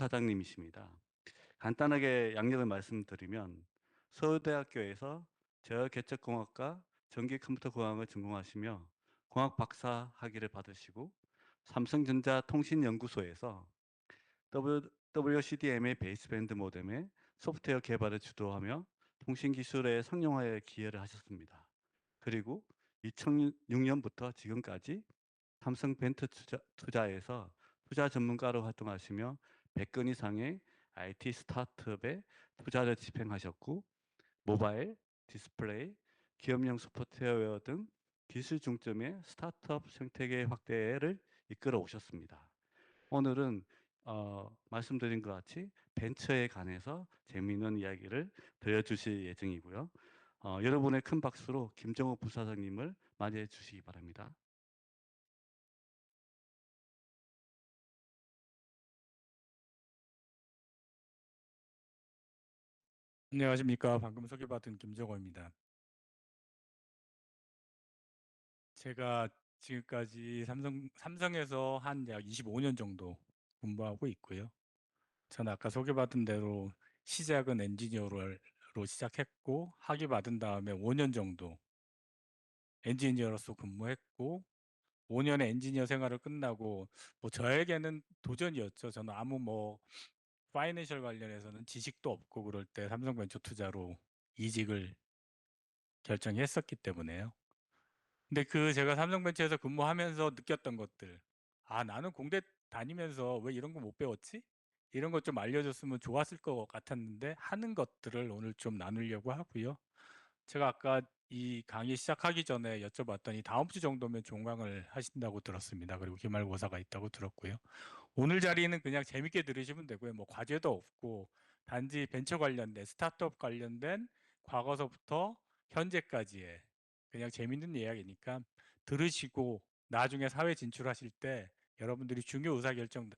부차장님이십니다. 간단하게 양력을 말씀드리면 서울대학교에서 제어계책공학과 전기컴퓨터공학을 전공하시며 공학 박사 학위를 받으시고 삼성전자 통신연구소에서 WCDMA 베이스밴드 모뎀의 소프트웨어 개발을 주도하며 통신기술의 상용화에 기여를 하셨습니다. 그리고 2006년부터 지금까지 삼성벤처 투자에서 투자 전문가로 활동하시며 100건 이상의 IT 스타트업에 투자를 집행하셨고 모바일, 디스플레이, 기업용 소프트웨어 등 기술 중점의 스타트업 생태계 확대를 이끌어 오셨습니다. 오늘은 말씀드린 것 같이 벤처에 관해서 재미있는 이야기를 들려주실 예정이고요. 여러분의 큰 박수로 김정호 부사장님을 맞이해 주시기 바랍니다. 안녕하십니까. 방금 소개받은 김정호입니다. 제가 지금까지 삼성에서 한 약 25년 정도 근무하고 있고요. 저는 아까 소개받은 대로 시작은 엔지니어로 시작했고 학위 받은 다음에 5년 정도 엔지니어로서 근무했고 5년의 엔지니어 생활을 끝나고 저에게는 도전이었죠. 저는 아무 파이낸셜 관련해서는 지식도 없고 그럴 때 삼성벤처투자로 이직을 결정했었기 때문에요. 근데 제가 삼성벤처에서 근무하면서 느꼈던 것들, 나는 공대 다니면서 왜 이런 거 못 배웠지? 이런 것 좀 알려줬으면 좋았을 것 같았는데 하는 것들을 오늘 좀 나누려고 하고요. 제가 아까 이 강의 시작하기 전에 여쭤봤더니 다음 주 정도면 종강을 하신다고 들었습니다. 그리고 기말고사가 있다고 들었고요. 오늘 자리는 그냥 재밌게 들으시면 되고요. 과제도 없고 단지 벤처 관련된 스타트업 관련된 과거서부터 현재까지의 그냥 재밌는 이야기니까 들으시고 나중에 사회 진출하실 때 여러분들이 중요 의사결정을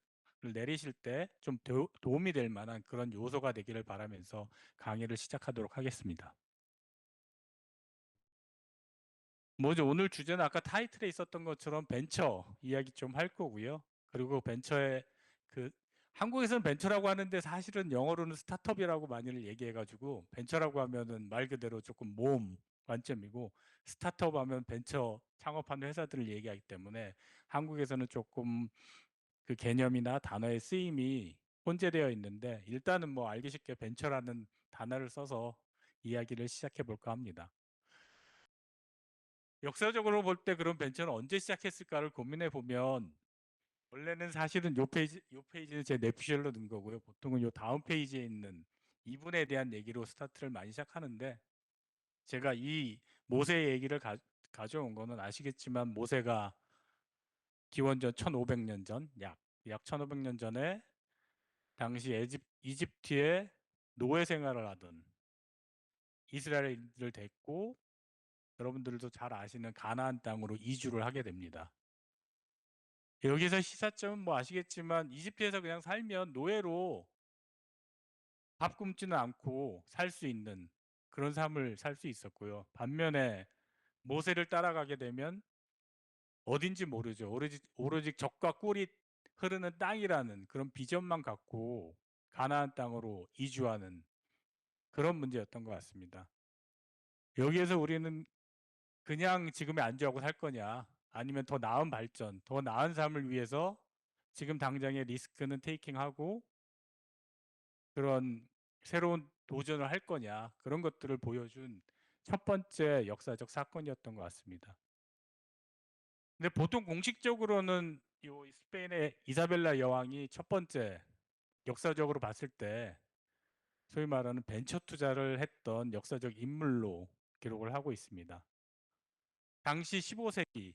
내리실 때 좀 도움이 될 만한 그런 요소가 되기를 바라면서 강의를 시작하도록 하겠습니다. 오늘 주제는 아까 타이틀에 있었던 것처럼 벤처 이야기 좀 할 거고요. 그리고 벤처의 한국에서는 벤처라고 하는데 사실은 영어로는 스타트업이라고 많이들 얘기해가지고 벤처라고 하면은 말 그대로 조금 모험 관점이고 스타트업 하면 벤처 창업하는 회사들을 얘기하기 때문에 한국에서는 조금 그 개념이나 단어의 쓰임이 혼재되어 있는데 일단은 알기 쉽게 벤처라는 단어를 써서 이야기를 시작해 볼까 합니다. 역사적으로 볼 때 그런 벤처는 언제 시작했을까를 고민해 보면 원래는 사실은 요 페이지는 제 내피셜로 넣은 거고요. 보통은 요 다음 페이지에 있는 이분에 대한 얘기로 스타트를 많이 시작하는데 제가 이 모세 얘기를 가져온 거는 아시겠지만 모세가 기원전 1500년 전, 약 1500년 전에 당시 이집트에 노예 생활을 하던 이스라엘인들을 데리고 여러분들도 잘 아시는 가나안 땅으로 이주를 하게 됩니다. 여기서 시사점은 아시겠지만 이집트에서 그냥 살면 노예로 밥 굶지는 않고 살 수 있는 그런 삶을 살 수 있었고요. 반면에 모세를 따라가게 되면 어딘지 모르죠. 오로지 적과 꿀이 흐르는 땅이라는 그런 비전만 갖고 가나안 땅으로 이주하는 그런 문제였던 것 같습니다. 여기에서 우리는 그냥 지금에 안주하고 살 거냐 아니면 더 나은 발전, 더 나은 삶을 위해서 지금 당장의 리스크는 테이킹하고 그런 새로운 도전을 할 거냐 그런 것들을 보여준 첫 번째 역사적 사건이었던 것 같습니다. 근데 보통 공식적으로는 이 스페인의 이사벨라 여왕이 첫 번째 역사적으로 봤을 때 소위 말하는 벤처 투자를 했던 역사적 인물로 기록을 하고 있습니다. 당시 15세기,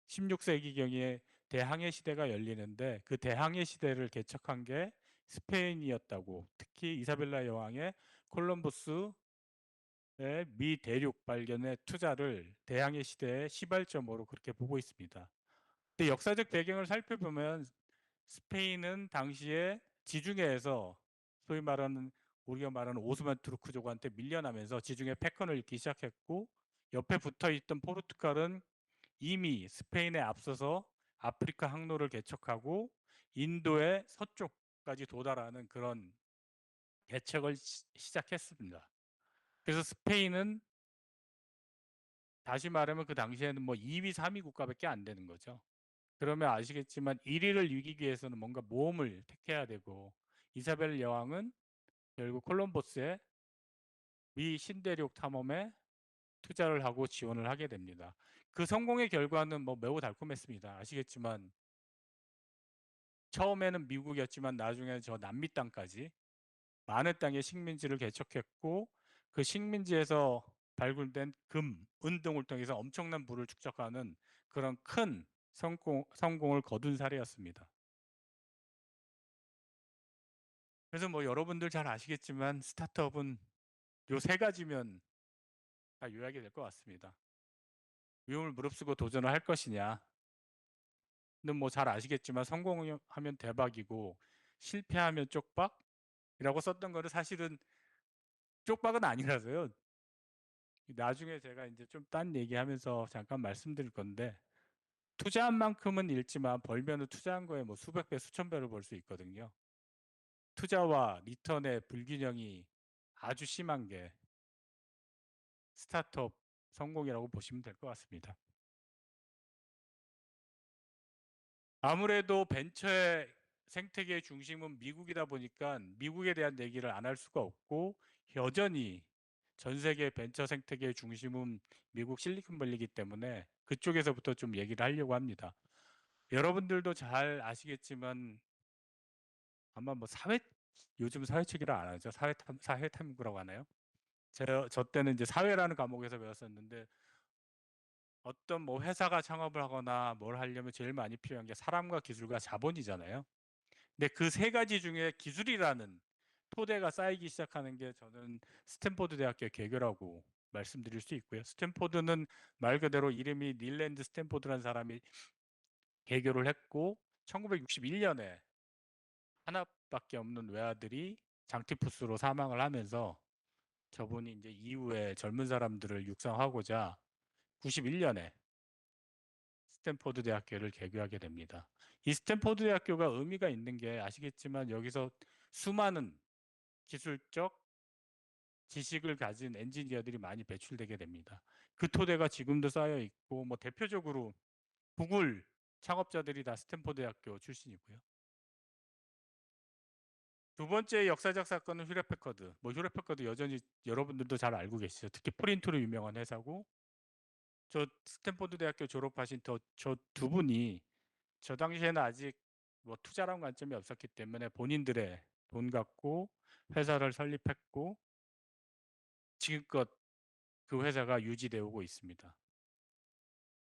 16세기경에 대항해 시대가 열리는데 그 대항해 시대를 개척한 게 스페인이었다고, 특히 이사벨라 여왕의 콜럼버스의 미 대륙 발견의 투자를 대항해 시대의 시발점으로 그렇게 보고 있습니다. 근데 역사적 배경을 살펴보면 스페인은 당시에 지중해에서 소위 말하는 우리가 말하는 오스만 투르크족한테 밀려나면서 지중해 패권을 잃기 시작했고 옆에 붙어있던 포르투갈은 이미 스페인에 앞서서 아프리카 항로를 개척하고 인도의 서쪽 정도까지 도달하는 그런 개척을 시작했습니다. 그래서 스페인은 다시 말하면 그 당시에는 뭐 2위, 3위 국가밖에 안 되는 거죠. 그러면 아시겠지만 1위를 이기기 위해서는 뭔가 모험을 택해야 되고, 이사벨 여왕은 결국 콜럼버스의 미 신대륙 탐험에 투자를 하고 지원을 하게 됩니다. 그 성공의 결과는 뭐 매우 달콤했습니다. 아시겠지만 처음에는 미국이었지만 나중에 저 남미 땅까지 많은 땅에 식민지를 개척했고, 그 식민지에서 발굴된 금, 은 등을 통해서 엄청난 부를 축적하는 그런 큰 성공을 거둔 사례였습니다. 그래서 뭐 여러분들 잘 아시겠지만 스타트업은 요 세 가지면 다 요약이 될 것 같습니다. 위험을 무릅쓰고 도전을 할 것이냐, 는 뭐 잘 아시겠지만 성공하면 대박이고 실패하면 쪽박이라고 썼던 거를 사실은 쪽박은 아니라서요. 나중에 제가 이제 좀 딴 얘기하면서 잠깐 말씀드릴 건데, 투자한 만큼은 잃지만 벌면은 투자한 거에 뭐 수백 배, 수천 배를 벌 수 있거든요. 투자와 리턴의 불균형이 아주 심한 게 스타트업 성공이라고 보시면 될 것 같습니다. 아무래도 벤처의 생태계의 중심은 미국이다 보니까 미국에 대한 얘기를 안 할 수가 없고, 여전히 전 세계 벤처 생태계의 중심은 미국 실리콘밸리이기 때문에 그쪽에서부터 좀 얘기를 하려고 합니다. 여러분들도 잘 아시겠지만 아마 뭐 요즘 사회책이라 안 하죠. 사회탐구라고 하나요? 저 때는 이제 사회라는 과목에서 배웠었는데, 어떤 뭐 회사가 창업을 하거나 뭘 하려면 제일 많이 필요한 게 사람과 기술과 자본이잖아요. 근데 그 세 가지 중에 기술이라는 토대가 쌓이기 시작하는 게 저는 스탠포드 대학교의 개교라고 말씀드릴 수 있고요. 스탠포드는 말 그대로 이름이 닐랜드 스탠포드라는 사람이 개교를 했고, 1961년에 하나밖에 없는 외아들이 장티푸스로 사망을 하면서 저분이 이제 이후에 젊은 사람들을 육성하고자 91년에 스탠포드 대학교를 개교하게 됩니다. 이 스탠포드 대학교가 의미가 있는 게 아시겠지만 여기서 수많은 기술적 지식을 가진 엔지니어들이 많이 배출되게 됩니다. 그 토대가 지금도 쌓여 있고, 뭐 대표적으로 구글 창업자들이 다 스탠포드 대학교 출신이고요. 두 번째 역사적 사건은 휴렛패커드. 뭐 휴렛패커드 여전히 여러분들도 잘 알고 계시죠. 특히 프린트로 유명한 회사고, 저 스탠포드 대학교 졸업하신 저 두 분이 저 당시에는 아직 뭐 투자란 관점이 없었기 때문에 본인들의 돈 갖고 회사를 설립했고, 지금껏 그 회사가 유지되어 오고 있습니다.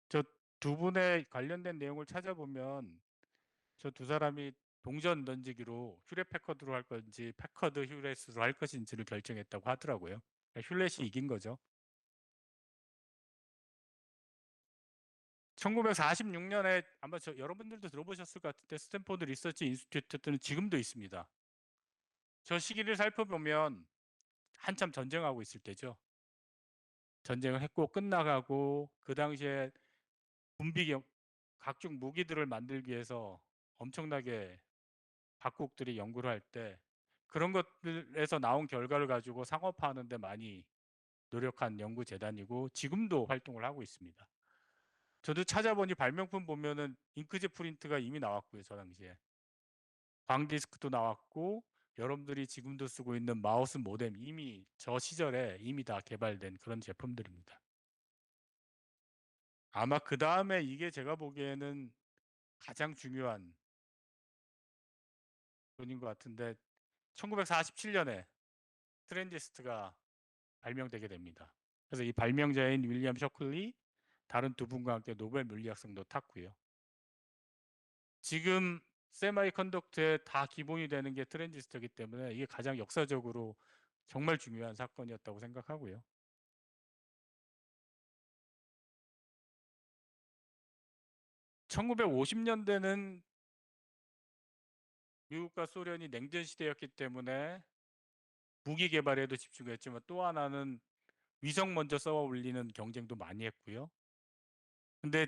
저 두 분의 관련된 내용을 찾아보면 저 두 사람이 동전 던지기로 휴렛 패커드로 할 건지 패커드 휴렛으로 할 것인지를 결정했다고 하더라고요. 그러니까 휴렛이 이긴 거죠. 1946년에 아마 여러분들도 들어보셨을 것 같은데 스탠포드 리서치 인스티튜트는 지금도 있습니다. 저 시기를 살펴보면 한참 전쟁하고 있을 때죠. 전쟁을 했고 끝나가고, 그 당시에 각종 무기들을 만들기 위해서 엄청나게 각국들이 연구를 할 때 그런 것들에서 나온 결과를 가지고 상업화하는 데 많이 노력한 연구재단이고 지금도 활동을 하고 있습니다. 저도 찾아보니 발명품 보면은 잉크젯 프린트가 이미 나왔고요. 저 당시에 광디스크도 나왔고, 여러분들이 지금도 쓰고 있는 마우스 모뎀 이미 저 시절에 이미 다 개발된 그런 제품들입니다. 아마 그 다음에 이게 제가 보기에는 가장 중요한 돈인 것 같은데, 1947년에 트랜지스트가 발명되게 됩니다. 그래서 이 발명자인 윌리엄 셔클리, 다른 두 분과 함께 노벨 물리학상도 탔고요. 지금 세마이 컨덕트에 다 기본이 되는 게 트랜지스터이기 때문에 이게 가장 역사적으로 정말 중요한 사건이었다고 생각하고요. 1950년대는 미국과 소련이 냉전 시대였기 때문에 무기 개발에도 집중했지만, 또 하나는 위성 먼저 쏘아 올리는 경쟁도 많이 했고요. 근데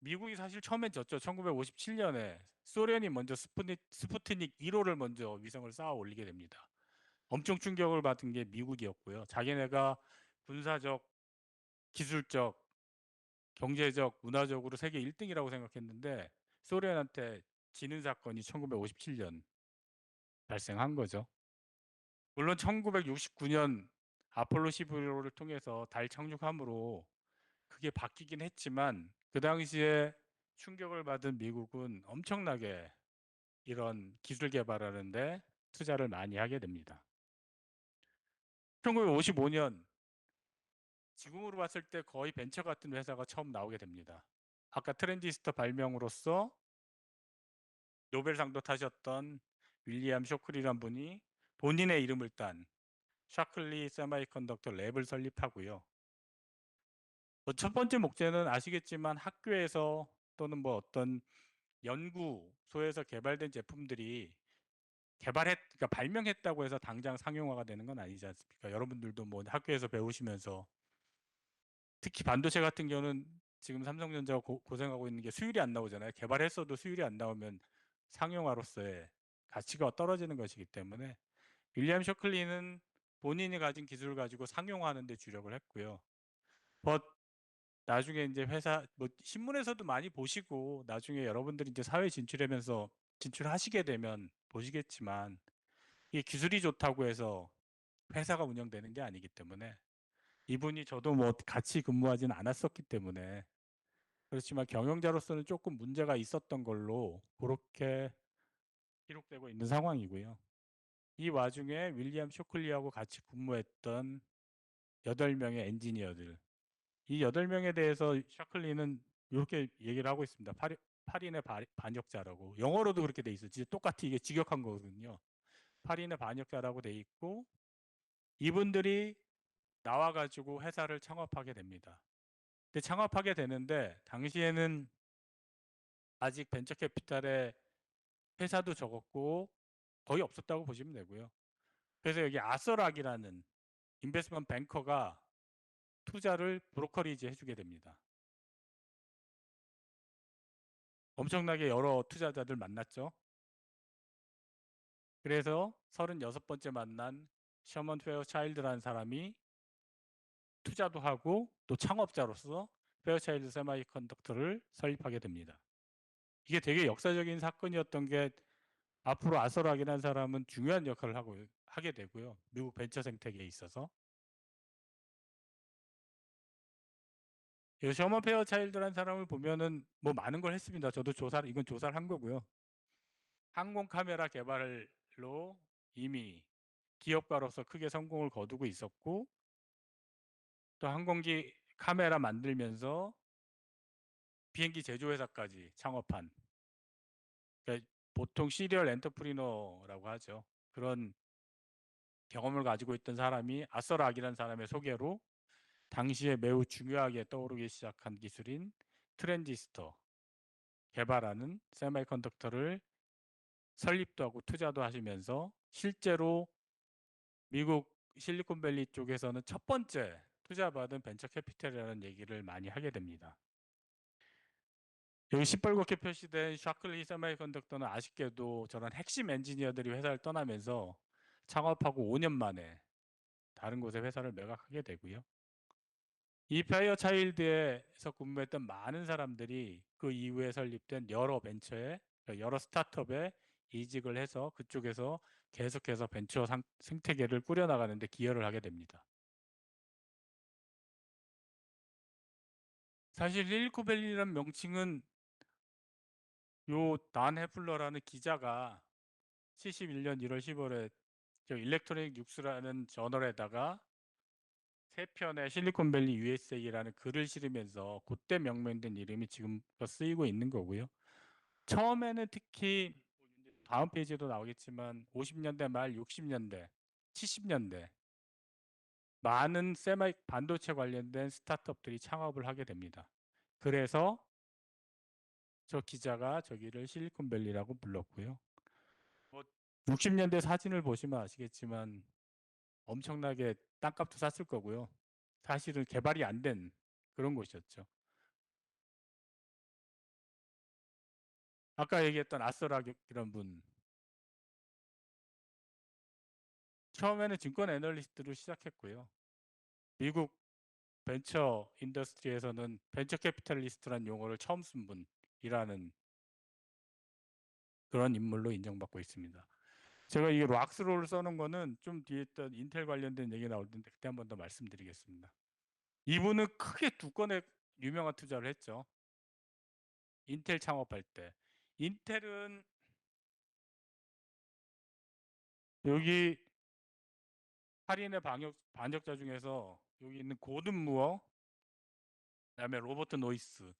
미국이 사실 처음엔 졌죠. 1957년에 소련이 먼저 스푸트닉 1호를 먼저 위성을 쌓아 올리게 됩니다. 엄청 충격을 받은 게 미국이었고요. 자기네가 군사적, 기술적, 경제적, 문화적으로 세계 1등이라고 생각했는데 소련한테 지는 사건이 1957년 발생한 거죠. 물론 1969년 아폴로 11호를 통해서 달 착륙함으로 그게 바뀌긴 했지만 그 당시에 충격을 받은 미국은 엄청나게 이런 기술 개발하는데 투자를 많이 하게 됩니다. 1955년 지금으로 봤을 때 거의 벤처 같은 회사가 처음 나오게 됩니다. 아까 트랜지스터 발명으로서 노벨상도 타셨던 윌리엄 쇼클이란 분이 본인의 이름을 딴 샤클리 세마이컨덕터 랩을 설립하고요. 첫 번째 목적은 아시겠지만 학교에서 또는 뭐 어떤 연구소에서 개발된 제품들이 그러니까 발명했다고 해서 당장 상용화가 되는 건 아니지 않습니까? 여러분들도 뭐 학교에서 배우시면서 특히 반도체 같은 경우는 지금 삼성전자가 고생하고 있는 게 수율이 안 나오잖아요. 개발했어도 수율이 안 나오면 상용화로서의 가치가 떨어지는 것이기 때문에 윌리엄 쇼클리는 본인이 가진 기술을 가지고 상용화하는 데 주력을 했고요. 나중에 이제 회사 뭐 신문에서도 많이 보시고 나중에 여러분들이 이제 사회 진출하면서 진출하시게 되면 보시겠지만 이게 기술이 좋다고 해서 회사가 운영되는 게 아니기 때문에 이분이 저도 뭐 같이 근무하지는 않았었기 때문에 그렇지만 경영자로서는 조금 문제가 있었던 걸로 그렇게 기록되고 있는 상황이고요. 이 와중에 윌리엄 쇼클리하고 같이 근무했던 8명의 엔지니어들 이 8명에 대해서 샤클리는 이렇게 얘기를 하고 있습니다. 8인의 반역자라고. 영어로도 그렇게 돼 있어요. 진짜 똑같이 이게 직역한 거거든요. 8인의 반역자라고 돼 있고 이분들이 나와가지고 회사를 창업하게 됩니다. 근데 창업하게 되는데 당시에는 아직 벤처 캐피탈의 회사도 적었고 거의 없었다고 보시면 되고요. 그래서 여기 아서락이라는 인베스트먼트 뱅커가 투자를 브로커리지 해주게 됩니다. 엄청나게 여러 투자자들 만났죠. 그래서 36번째 만난 셔먼 페어차일드라는 사람이 투자도 하고 또 창업자로서 페어차일드 세마이컨덕터를 설립하게 됩니다. 이게 되게 역사적인 사건이었던 게 앞으로 아서락이라는 사람은 중요한 역할을 하게 되고요. 미국 벤처 생태계에 있어서. 이 셔먼 페어차일드라는 사람을 보면은 뭐 많은 걸 했습니다. 저도 이건 조사를 한 거고요. 항공 카메라 개발로 이미 기업가로서 크게 성공을 거두고 있었고 또 항공기 카메라 만들면서 비행기 제조회사까지 창업한 그러니까 보통 시리얼 엔터프리너라고 하죠. 그런 경험을 가지고 있던 사람이 아서락이라는 사람의 소개로 당시에 매우 중요하게 떠오르기 시작한 기술인 트랜지스터 개발하는 세미컨덕터를 설립도 하고 투자도 하시면서 실제로 미국 실리콘밸리 쪽에서는 첫 번째 투자받은 벤처 캐피탈이라는 얘기를 많이 하게 됩니다. 여기 시뻘겋게 표시된 샤클리 세미컨덕터는 아쉽게도 저런 핵심 엔지니어들이 회사를 떠나면서 창업하고 5년 만에 다른 곳에 회사를 매각하게 되고요. 이 페어차일드에서 근무했던 많은 사람들이 그 이후에 설립된 여러 벤처에 여러 스타트업에 이직을 해서 그쪽에서 계속해서 벤처 생태계를 꾸려나가는데 기여를 하게 됩니다. 사실 실리콘밸리라는 명칭은 요 단 해플러라는 기자가 71년 1월 15일에 일렉트로닉 뉴스라는 저널에다가 3편의 실리콘밸리 USA라는 글을 실으면서 그때 명명된 이름이 지금 쓰이고 있는 거고요. 처음에는 특히 다음 페이지에도 나오겠지만 50년대 말 60년대 70년대 많은 반도체 관련된 스타트업들이 창업을 하게 됩니다. 그래서 저 기자가 저기를 실리콘밸리라고 불렀고요. 60년대 사진을 보시면 아시겠지만 엄청나게 땅값도 쌌을 거고요. 사실은 개발이 안 된 그런 곳이었죠. 아까 얘기했던 아스라기란 분, 처음에는 증권 애널리스트로 시작했고요. 미국 벤처 인더스트리에서는 벤처 캐피탈리스트란 용어를 처음 쓴 분이라는 그런 인물로 인정받고 있습니다. 제가 이 락스롤을 써놓은 거는 좀 뒤에 있던 인텔 관련된 얘기 나올 텐데 그때 한 번 더 말씀드리겠습니다. 이분은 크게 두 건의 유명한 투자를 했죠. 인텔 창업할 때. 인텔은 여기 할인의 반역자 중에서 여기 있는 고든 무어, 그다음에 로버트 노이스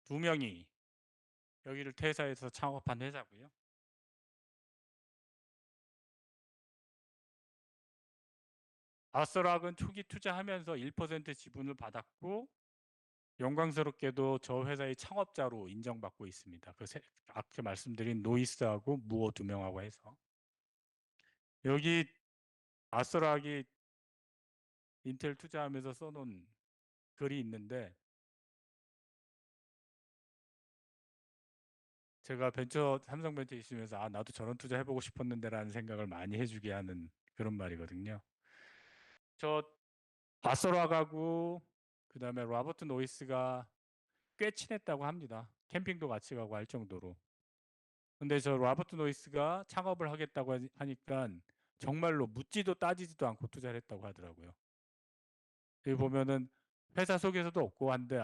두 명이 여기를 퇴사해서 창업한 회사고요. 아스락은 초기 투자하면서 1% 지분을 받았고 영광스럽게도 저 회사의 창업자로 인정받고 있습니다. 아까 말씀드린 노이스하고 무어 두 명하고 해서 여기 아스락이 인텔 투자하면서 써놓은 글이 있는데 제가 삼성벤처에 있으면서 나도 저런 투자 해보고 싶었는데라는 생각을 많이 해주게 하는 그런 말이거든요. 저 아스락하고 그다음에 로버트 노이스가 꽤 친했다고 합니다. 캠핑도 같이 가고 할 정도로. 근데 저 로버트 노이스가 창업을 하겠다고 하니까 정말로 묻지도 따지지도 않고 투자를 했다고 하더라고요. 여기 보면은 회사 속에서도 없고 한데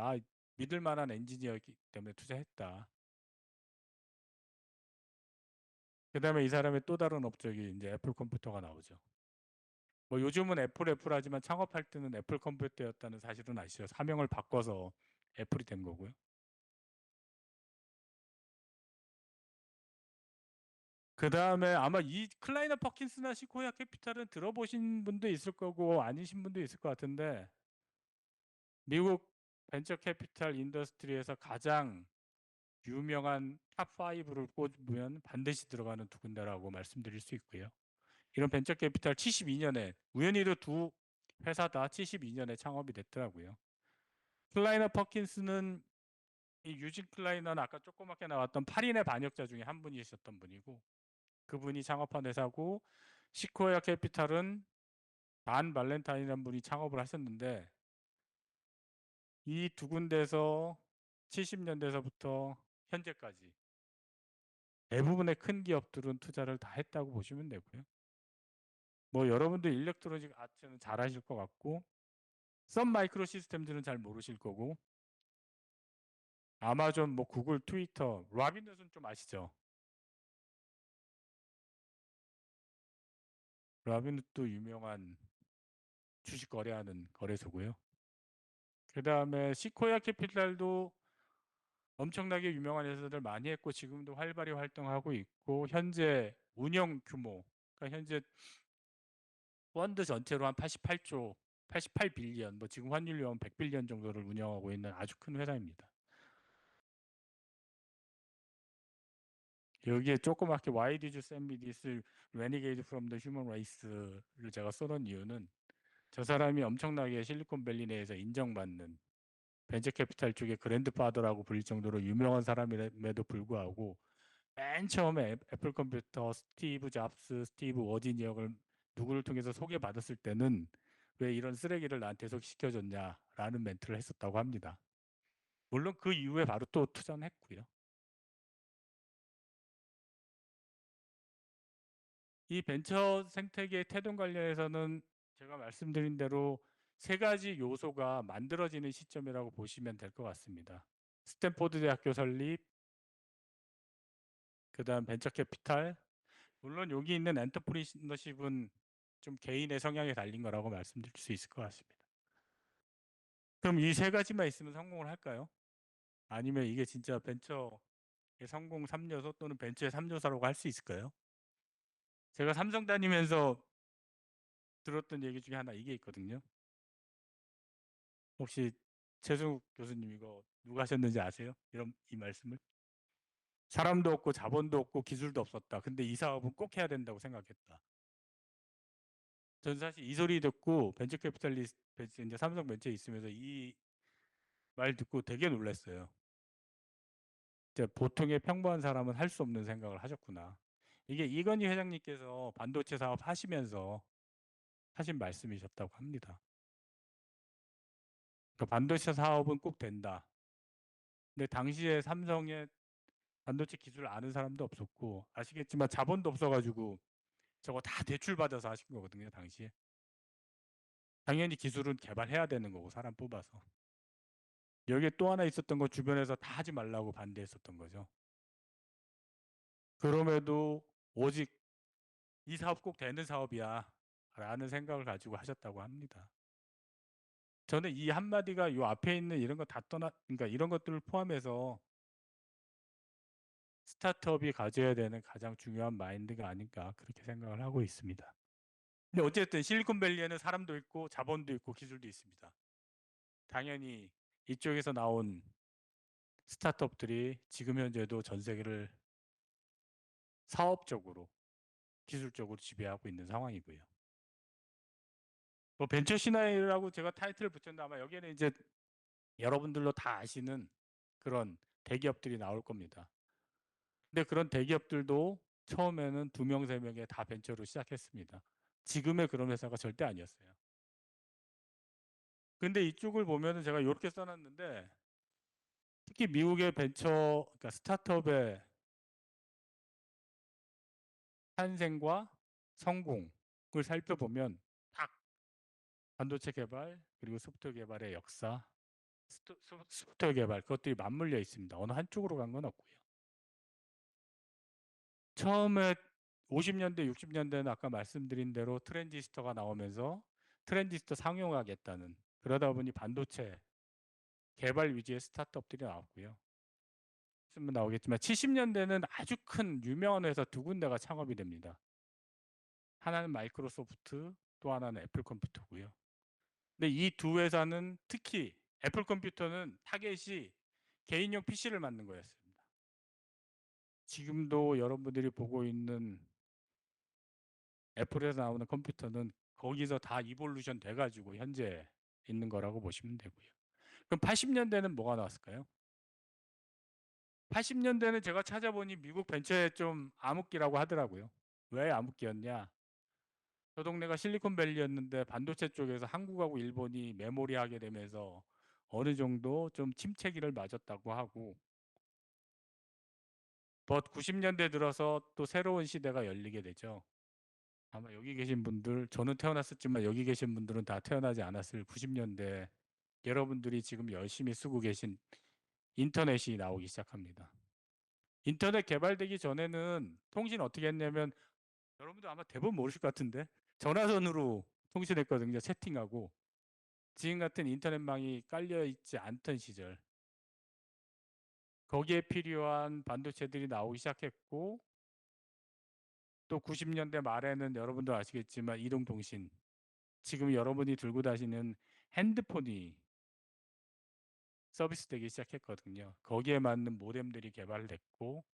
믿을 만한 엔지니어이기 때문에 투자했다. 그다음에 이 사람의 또 다른 업적이 이제 애플 컴퓨터가 나오죠. 뭐 요즘은 애플 하지만 창업할 때는 애플 컴퓨터였다는 사실은 아시죠? 사명을 바꿔서 애플이 된 거고요. 그 다음에 아마 이 클라이너 퍼킨스나 시코야 캐피탈은 들어보신 분도 있을 거고 아니신 분도 있을 것 같은데 미국 벤처 캐피탈 인더스트리에서 가장 유명한 탑5를 꼽으면 반드시 들어가는 두 군데라고 말씀드릴 수 있고요. 이런 벤처 캐피탈 72년에 우연히도 두 회사 다 72년에 창업이 됐더라고요. 클라이너 퍼킨스는 이 유진 클라이너는 아까 조그맣게 나왔던 8인의 반역자 중에 한 분이셨던 분이고 그분이 창업한 회사고 시코야 캐피탈은 단 발렌타인이라는 분이 창업을 하셨는데 이 두 군데에서 70년대서부터 현재까지 대부분의 큰 기업들은 투자를 다 했다고 보시면 되고요. 뭐 여러분들 일렉트로닉 아트는 잘 아실 것 같고 썬 마이크로 시스템즈는 잘 모르실 거고 아마존, 뭐 구글, 트위터, 라빈넷은 좀 아시죠? 라빈넷도 유명한 주식 거래하는 거래소고요. 그 다음에 시코야 캐피탈도 엄청나게 유명한 회사들 많이 했고 지금도 활발히 활동하고 있고 현재 운영 규모, 그러니까 현재 펀드 전체로 한 88조, 88빌리언, 뭐 지금 환율로 하면 100빌리언 정도를 운영하고 있는 아주 큰 회사입니다. 여기에 조그맣게 Why did you send me this renegade from the human race를 제가 써놓은 이유는 저 사람이 엄청나게 실리콘밸리 내에서 인정받는 벤처 캐피탈 쪽의 그랜드파더라고 불릴 정도로 유명한 사람임에도 불구하고 맨 처음에 애플 컴퓨터 스티브 잡스, 스티브 워지니어를 누구를 통해서 소개받았을 때는 왜 이런 쓰레기를 나한테 소개시켜줬냐라는 멘트를 했었다고 합니다. 물론 그 이후에 바로 또 투자는 했고요. 이 벤처 생태계 태동 관련해서는 제가 말씀드린 대로 세 가지 요소가 만들어지는 시점이라고 보시면 될 것 같습니다. 스탠포드 대학교 설립, 그 다음 벤처 캐피탈, 물론 여기 있는 엔터프리너십은 좀 개인의 성향에 달린 거라고 말씀드릴 수 있을 것 같습니다. 그럼 이 세 가지만 있으면 성공을 할까요? 아니면 이게 진짜 벤처의 성공 3요소 또는 벤처의 3요소라고 할 수 있을까요? 제가 삼성 다니면서 들었던 얘기 중에 하나 이게 있거든요. 혹시 최승욱 교수님 이거 누가 하셨는지 아세요? 이 말씀을? 사람도 없고 자본도 없고 기술도 없었다. 근데 이 사업은 꼭 해야 된다고 생각했다. 전 사실 이 소리 듣고 벤처 캐피탈리스트 이제 삼성 벤처에 있으면서 이 말 듣고 되게 놀랐어요. 이제 보통의 평범한 사람은 할 수 없는 생각을 하셨구나. 이게 이건희 회장님께서 반도체 사업 하시면서 하신 말씀이셨다고 합니다. 그러니까 반도체 사업은 꼭 된다. 근데 당시에 삼성의 반도체 기술을 아는 사람도 없었고, 아시겠지만 자본도 없어가지고 저거 다 대출 받아서 하신 거거든요, 당시에. 당연히 기술은 개발해야 되는 거고, 사람 뽑아서. 여기에 또 하나 있었던 건 주변에서 다 하지 말라고 반대했었던 거죠. 그럼에도 오직 이 사업 꼭 되는 사업이야 라는 생각을 가지고 하셨다고 합니다. 저는 이 한마디가 요 앞에 있는 이런 거 다 그러니까 이런 것들을 포함해서 스타트업이 가져야 되는 가장 중요한 마인드가 아닌가 그렇게 생각을 하고 있습니다. 근데 어쨌든 실리콘밸리에는 사람도 있고 자본도 있고 기술도 있습니다. 당연히 이쪽에서 나온 스타트업들이 지금 현재도 전 세계를 사업적으로 기술적으로 지배하고 있는 상황이고요. 뭐 벤처 시나리오라고 제가 타이틀을 붙였는데 아마 여기에는 이제 여러분들로 다 아시는 그런 대기업들이 나올 겁니다. 근데 그런 대기업들도 처음에는 2명, 3명에 다 벤처로 시작했습니다. 지금의 그런 회사가 절대 아니었어요. 근데 이쪽을 보면은 제가 이렇게 써놨는데 특히 미국의 벤처, 그러니까 스타트업의 탄생과 성공을 살펴보면 딱 반도체 개발 그리고 소프트웨어 개발의 역사, 소프트웨어 개발 그것들이 맞물려 있습니다. 어느 한쪽으로 간 건 없고요. 처음에 50년대, 60년대는 아까 말씀드린 대로 트랜지스터가 나오면서 트랜지스터 상용화하겠다는 그러다 보니 반도체 개발 위주의 스타트업들이 나왔고요. 있으면 나오겠지만 70년대는 아주 큰 유명한 회사 2군데가 창업이 됩니다. 하나는 마이크로소프트, 또 하나는 애플 컴퓨터고요. 근데 이 2회사는 특히 애플 컴퓨터는 타겟이 개인용 PC를 만든 거였습니다. 지금도 여러분들이 보고 있는 애플에서 나오는 컴퓨터는 거기서 다 이볼루션 돼가지고 현재 있는 거라고 보시면 되고요. 그럼 80년대는 뭐가 나왔을까요? 80년대는 제가 찾아보니 미국 벤처에 좀 암흑기라고 하더라고요. 왜 암흑기였냐? 저 동네가 실리콘밸리였는데 반도체 쪽에서 한국하고 일본이 메모리 하게 되면서 어느 정도 좀 침체기를 맞았다고 하고, but 90년대 들어서 또 새로운 시대가 열리게 되죠. 아마 여기 계신 분들, 저는 태어났었지만 여기 계신 분들은 다 태어나지 않았을 90년대 여러분들이 지금 열심히 쓰고 계신 인터넷이 나오기 시작합니다. 인터넷 개발되기 전에는 통신 어떻게 했냐면 여러분들 아마 대부분 모르실 것 같은데 전화선으로 통신했거든요. 채팅하고. 지금 같은 인터넷망이 깔려 있지 않던 시절. 거기에 필요한 반도체들이 나오기 시작했고 또 90년대 말에는 여러분도 아시겠지만 이동통신. 지금 여러분이 들고 다니는 핸드폰이 서비스되기 시작했거든요. 거기에 맞는 모뎀들이 개발됐고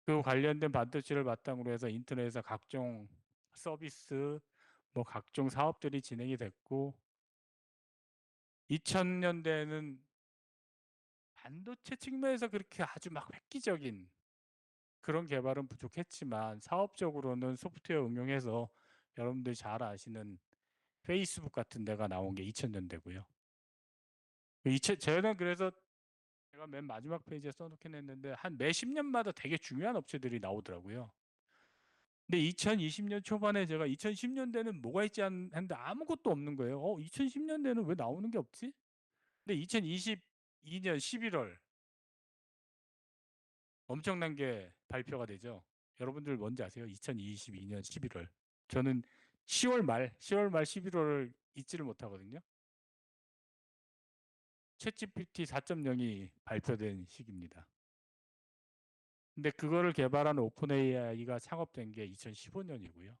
그 관련된 반도체를 바탕으로 해서 인터넷에서 각종 서비스, 뭐 각종 사업들이 진행이 됐고 2000년대에는 반도체 측면에서 그렇게 아주 막 획기적인 그런 개발은 부족했지만 사업적으로는 소프트웨어 응용해서 여러분들이 잘 아시는 페이스북 같은 데가 나온 게 2000년대고요. 저는 그래서 제가 맨 마지막 페이지에 써놓긴 했는데 한 매 10년마다 되게 중요한 업체들이 나오더라고요. 근데 2020년 초반에 제가 2010년대는 뭐가 있지 했는데 아무것도 없는 거예요. 2010년대는 왜 나오는 게 없지? 근데 2022년 11월 엄청난 게 발표가 되죠. 여러분들 뭔지 아세요? 2022년 11월. 저는 10월 말 11월을 잊지를 못하거든요. 챗GPT 4.0이 발표된 시기입니다. 근데 그거를 개발한 오픈 AI가 창업된 게 2015년이고요.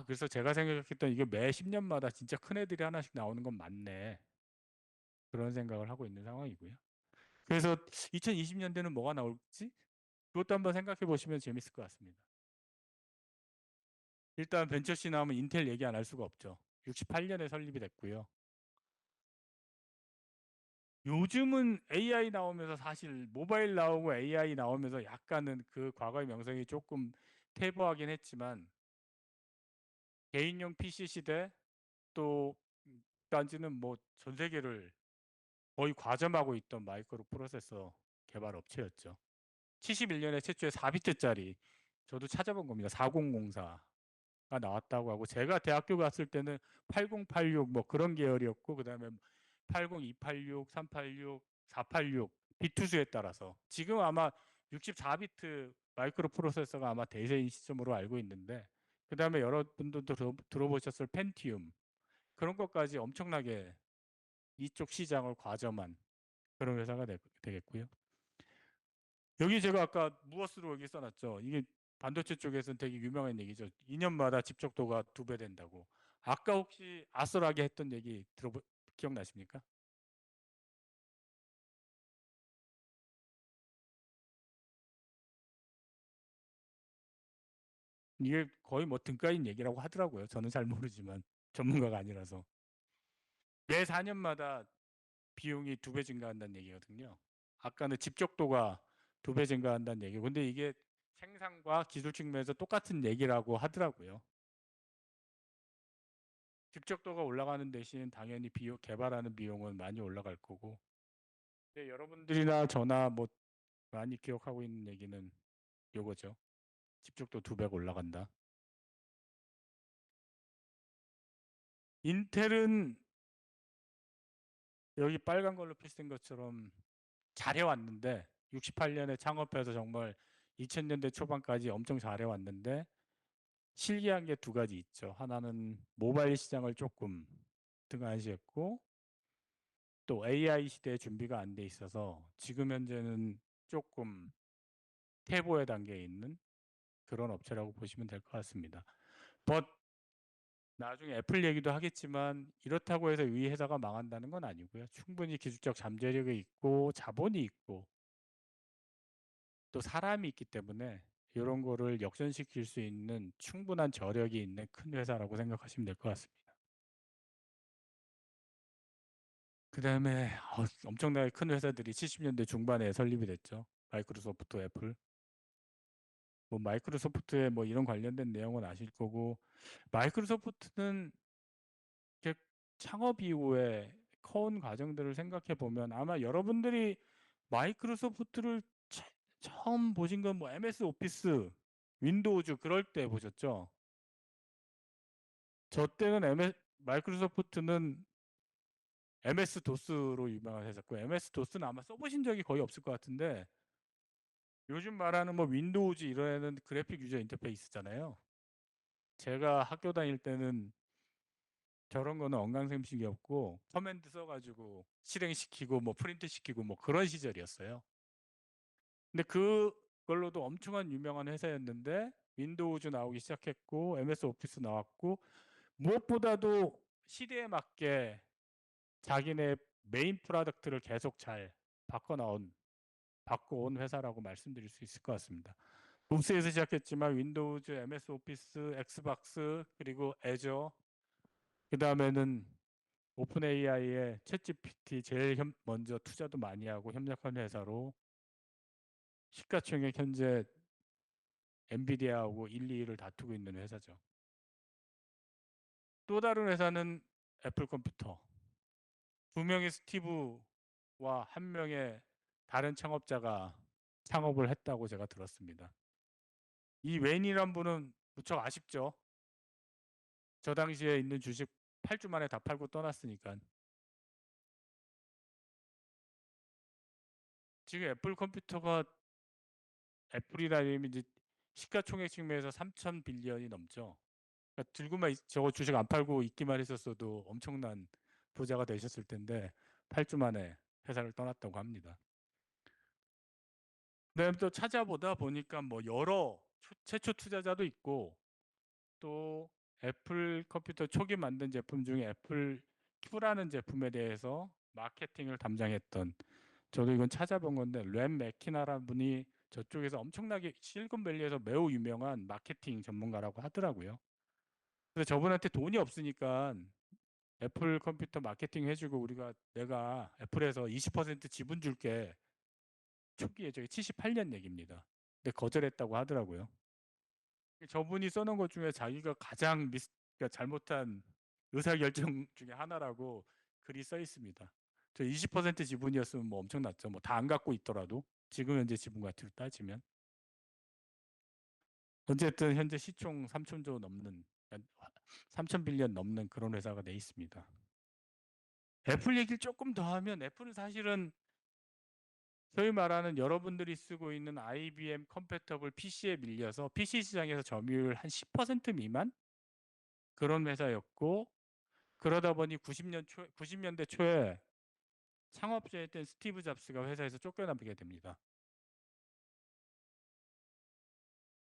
그래서 제가 생각했던 이게 매 10년마다 진짜 큰 애들이 하나씩 나오는 건 맞네. 그런 생각을 하고 있는 상황이고요. 그래서 2020년대는 뭐가 나올지 그것도 한번 생각해 보시면 재밌을 것 같습니다. 일단 벤처시 나오면 인텔 얘기 안 할 수가 없죠. 68년에 설립이 됐고요. 요즘은 AI 나오면서 사실 모바일 나오고 AI 나오면서 약간은 그 과거의 명성이 조금 퇴보하긴 했지만 개인용 PC 시대 또 단지는 뭐 전 세계를 거의 과점하고 있던 마이크로 프로세서 개발 업체였죠. 71년에 최초의 4비트짜리 저도 찾아본 겁니다. 4004가 나왔다고 하고 제가 대학교 갔을 때는 8086 뭐 그런 계열이었고 그다음에 80286, 386, 486 비트수에 따라서 지금 아마 64비트 마이크로 프로세서가 아마 대세인 시점으로 알고 있는데 그다음에 여러분들도 들어보셨을 펜티움 그런 것까지 엄청나게 이쪽 시장을 과점한 그런 회사가 되겠고요. 여기 제가 아까 무엇으로 여기 써놨죠. 이게 반도체 쪽에서는 되게 유명한 얘기죠. 2년마다 집적도가 2배 된다고. 아까 혹시 아슬하게 했던 얘기 기억나십니까? 이게 거의 뭐 등가인 얘기라고 하더라고요. 저는 잘 모르지만 전문가가 아니라서. 매 4년마다 비용이 2배 증가한다는 얘기거든요. 아까는 집적도가 2배 증가한다는 얘기고 근데 이게 생산과 기술 측면에서 똑같은 얘기라고 하더라고요. 집적도가 올라가는 대신 당연히 개발하는 비용은 많이 올라갈 거고 근데 여러분들이나 저나 뭐 많이 기억하고 있는 얘기는 요거죠. 집적도 2배 올라간다. 인텔은 여기 빨간 걸로 표시된 것처럼 잘해왔는데 68년에 창업해서 정말 2000년대 초반까지 엄청 잘해왔는데 실기한 게 2가지 있죠. 하나는 모바일 시장을 조금 등한시했고 또 AI 시대에 준비가 안 돼 있어서 지금 현재는 조금 퇴보의 단계에 있는 그런 업체라고 보시면 될 것 같습니다. but 나중에 애플 얘기도 하겠지만 이렇다고 해서 이 회사가 망한다는 건 아니고요. 충분히 기술적 잠재력이 있고 자본이 있고 또 사람이 있기 때문에 이런 거를 역전시킬 수 있는 충분한 저력이 있는 큰 회사라고 생각하시면 될 것 같습니다. 그 다음에 엄청나게 큰 회사들이 70년대 중반에 설립이 됐죠. 마이크로소프트, 애플. 뭐 마이크로소프트에 뭐 이런 관련된 내용은 아실 거고 마이크로소프트는 창업 이후에 커온 과정들을 생각해 보면 아마 여러분들이 마이크로소프트를 처음 보신 건 뭐 MS 오피스, 윈도우즈 그럴 때 보셨죠? 저 때는 마이크로소프트는 MS 도스로 유명했었고 MS 도스는 아마 써보신 적이 거의 없을 것 같은데 요즘 말하는 뭐 윈도우즈 이런 애는 그래픽 유저 인터페이스잖아요. 제가 학교 다닐 때는 저런 거는 언강생식이었고 커맨드 써가지고 실행시키고 뭐 프린트 시키고 뭐 그런 시절이었어요. 근데 그걸로도 엄청난 유명한 회사였는데 윈도우즈 나오기 시작했고 MS 오피스 나왔고 무엇보다도 시대에 맞게 자기네 메인 프로덕트를 계속 잘 바꿔온 회사라고 말씀드릴 수 있을 것 같습니다. 롭스에서 시작했지만 윈도우즈, MS 오피스, 엑스박스 그리고 애저 그 다음에는 오픈 AI에 챗 GPT 제일 먼저 투자도 많이 하고 협력한 회사로 시가총액 현재 엔비디아하고 1, 2위를 다투고 있는 회사죠. 또 다른 회사는 애플 컴퓨터. 2명의 스티브와 1명의 다른 창업자가 창업을 했다고 제가 들었습니다. 이 웬이란 분은 무척 아쉽죠. 저 당시에 있는 주식 8주 만에 다 팔고 떠났으니까. 지금 애플 컴퓨터가 애플이라는 이제 시가총액 측면에서 3천 빌리언이 넘죠. 그러니까 들고만 저거 주식 안 팔고 있기만 했었어도 엄청난 부자가 되셨을 텐데 8주 만에 회사를 떠났다고 합니다. 그다음에 또 찾아보다 보니까 뭐 여러 최초 투자자도 있고 또 애플 컴퓨터 초기 만든 제품 중에 애플 Q라는 제품에 대해서 마케팅을 담당했던 저도 이건 찾아본 건데 램 맥키나라는 분이 저쪽에서 엄청나게 실리콘밸리에서 매우 유명한 마케팅 전문가라고 하더라고요. 그래서 저분한테 돈이 없으니까 애플 컴퓨터 마케팅 해주고 내가 애플에서 20% 지분 줄게. 초기에 저기 78년 얘기입니다. 근데 거절했다고 하더라고요. 저분이 써놓은 것 중에 자기가 가장 그러니까 잘못한 의사결정 중에 하나라고 글이 써 있습니다. 저 20% 지분이었으면 뭐 엄청났죠. 뭐 다 안 갖고 있더라도 지금 현재 지분 가치로 따지면 어쨌든 현재 시총 3천조 넘는 3천 빌리언 넘는 그런 회사가 돼 있습니다. 애플 얘기를 조금 더 하면 애플은 사실은 소위 말하는 여러분들이 쓰고 있는 IBM 컴패터블 PC에 밀려서 PC 시장에서 점유율 한 10% 미만 그런 회사였고 그러다 보니 90년대 초에 창업자였던 스티브 잡스가 회사에서 쫓겨나게 됩니다.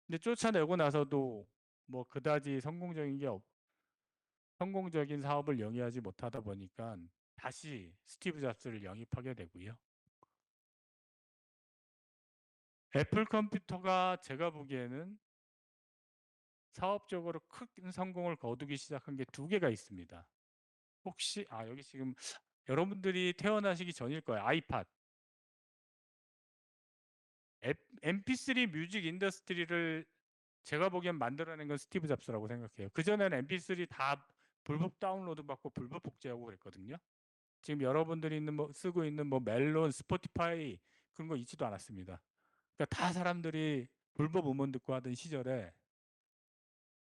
근데 쫓아내고 나서도 뭐 그다지 성공적인 사업을 영위하지 못하다 보니까 다시 스티브 잡스를 영입하게 되고요. 애플 컴퓨터가 제가 보기에는 사업적으로 큰 성공을 거두기 시작한 게 두 개가 있습니다. 혹시 여기 지금 여러분들이 태어나시기 전일 거예요. 아이팟. MP3 뮤직 인더스트리를 제가 보기엔 만들어낸 건 스티브 잡스라고 생각해요. 그전에는 MP3 다 불법 다운로드 받고 불법 복제하고 그랬거든요. 지금 여러분들이 쓰고 있는 뭐 멜론, 스포티파이 그런 거 있지도 않았습니다. 그러니까 다 사람들이 불법 음원 듣고 하던 시절에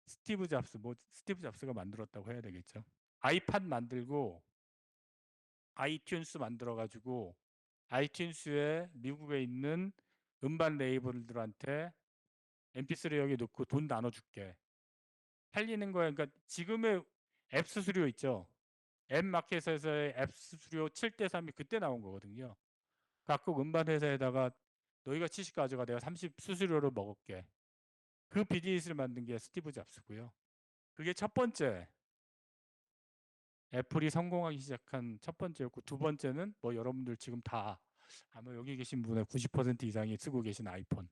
스티브 잡스가 만들었다고 해야 되겠죠. 아이팟 만들고 아이튠스 만들어 가지고 아이튠스에 미국에 있는 음반 레이블들한테 MP3 여기 넣고 돈 나눠줄게. 팔리는 거야. 그러니까 지금의 앱 수수료 있죠. 앱 마켓에서의 앱 수수료 7대 3이 그때 나온 거거든요. 각국 음반 회사에다가 너희가 70 가져가 내가 30 수수료로 먹을게. 그 비즈니스를 만든 게 스티브 잡스고요. 그게 첫 번째 애플이 성공하기 시작한 첫 번째였고 두 번째는 뭐 여러분들 지금 다 아마 여기 계신 분의 90% 이상이 쓰고 계신 아이폰.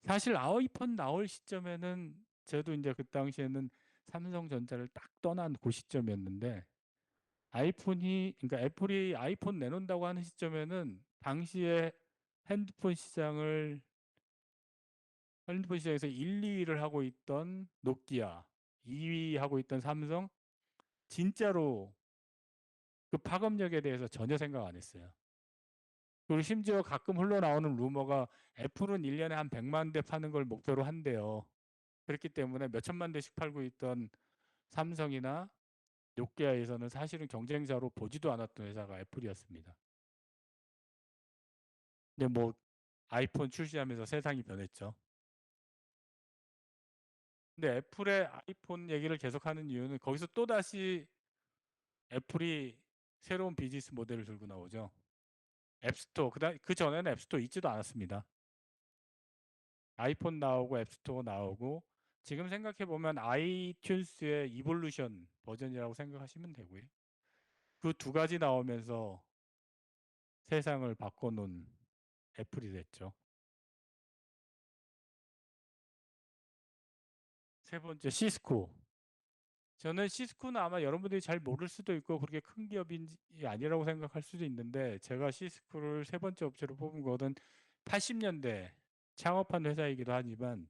사실 아이폰 나올 시점에는 저도 이제 그 당시에는 삼성전자를 딱 떠난 그 시점이었는데 그러니까 애플이 아이폰 내놓는다고 하는 시점에는 당시에 핸드폰 시장을 핸드폰 시장에서 1, 2위를 하고 있던 노키아, 2위 하고 있던 삼성 진짜로 그 파급력에 대해서 전혀 생각 안 했어요. 그리고 심지어 가끔 흘러나오는 루머가 애플은 1년에 한 100만 대 파는 걸 목표로 한대요. 그렇기 때문에 몇 천만 대씩 팔고 있던 삼성이나 노키아에서는 사실은 경쟁자로 보지도 않았던 회사가 애플이었습니다. 근데 뭐 아이폰 출시하면서 세상이 변했죠. 근데 애플의 아이폰 얘기를 계속하는 이유는 거기서 또다시 애플이 새로운 비즈니스 모델을 들고 나오죠. 앱스토어, 그 전에는 앱스토어 있지도 않았습니다. 아이폰 나오고 앱스토어 나오고 지금 생각해 보면 아이튠스의 이볼루션 버전이라고 생각하시면 되고요. 그 두 가지 나오면서 세상을 바꿔놓은 애플이 됐죠. 세 번째 시스코. 저는 시스코는 아마 여러분들이 잘 모를 수도 있고 그렇게 큰 기업이 아니라고 생각할 수도 있는데 제가 시스코를 세 번째 업체로 뽑은 것은 80년대 창업한 회사이기도 하지만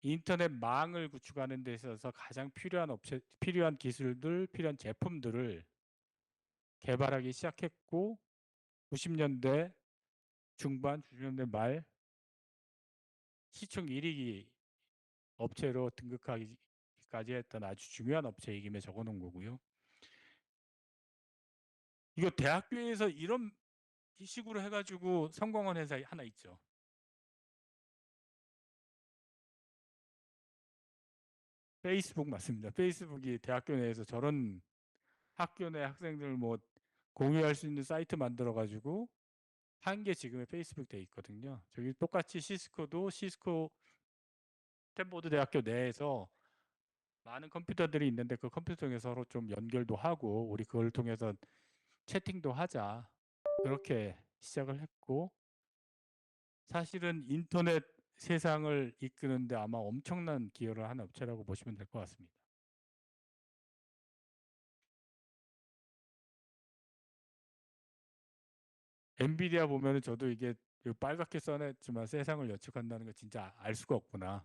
인터넷 망을 구축하는 데 있어서 가장 필요한 기술들, 필요한 제품들을 개발하기 시작했고 90년대 중반, 90년대 말 시총 1위 업체로 등극하기까지 했던 아주 중요한 업체 이름에 적어놓은 거고요. 이거 대학교에서 이런 식으로 해가지고 성공한 회사 하나 있죠. 페이스북 맞습니다. 페이스북이 대학교 내에서 저런 학교 내 학생들 뭐 공유할 수 있는 사이트 만들어가지고 한 게 지금의 페이스북 돼 있거든요. 저기 똑같이 시스코 스탠포드 대학교 내에서 많은 컴퓨터들이 있는데 그 컴퓨터 통해서 서로 좀 연결도 하고 우리 그걸 통해서 채팅도 하자. 그렇게 시작을 했고 사실은 인터넷 세상을 이끄는데 아마 엄청난 기여를 한 업체라고 보시면 될 것 같습니다. 엔비디아 보면은 저도 이게 빨갛게 써냈지만 세상을 예측한다는 거 진짜 알 수가 없구나.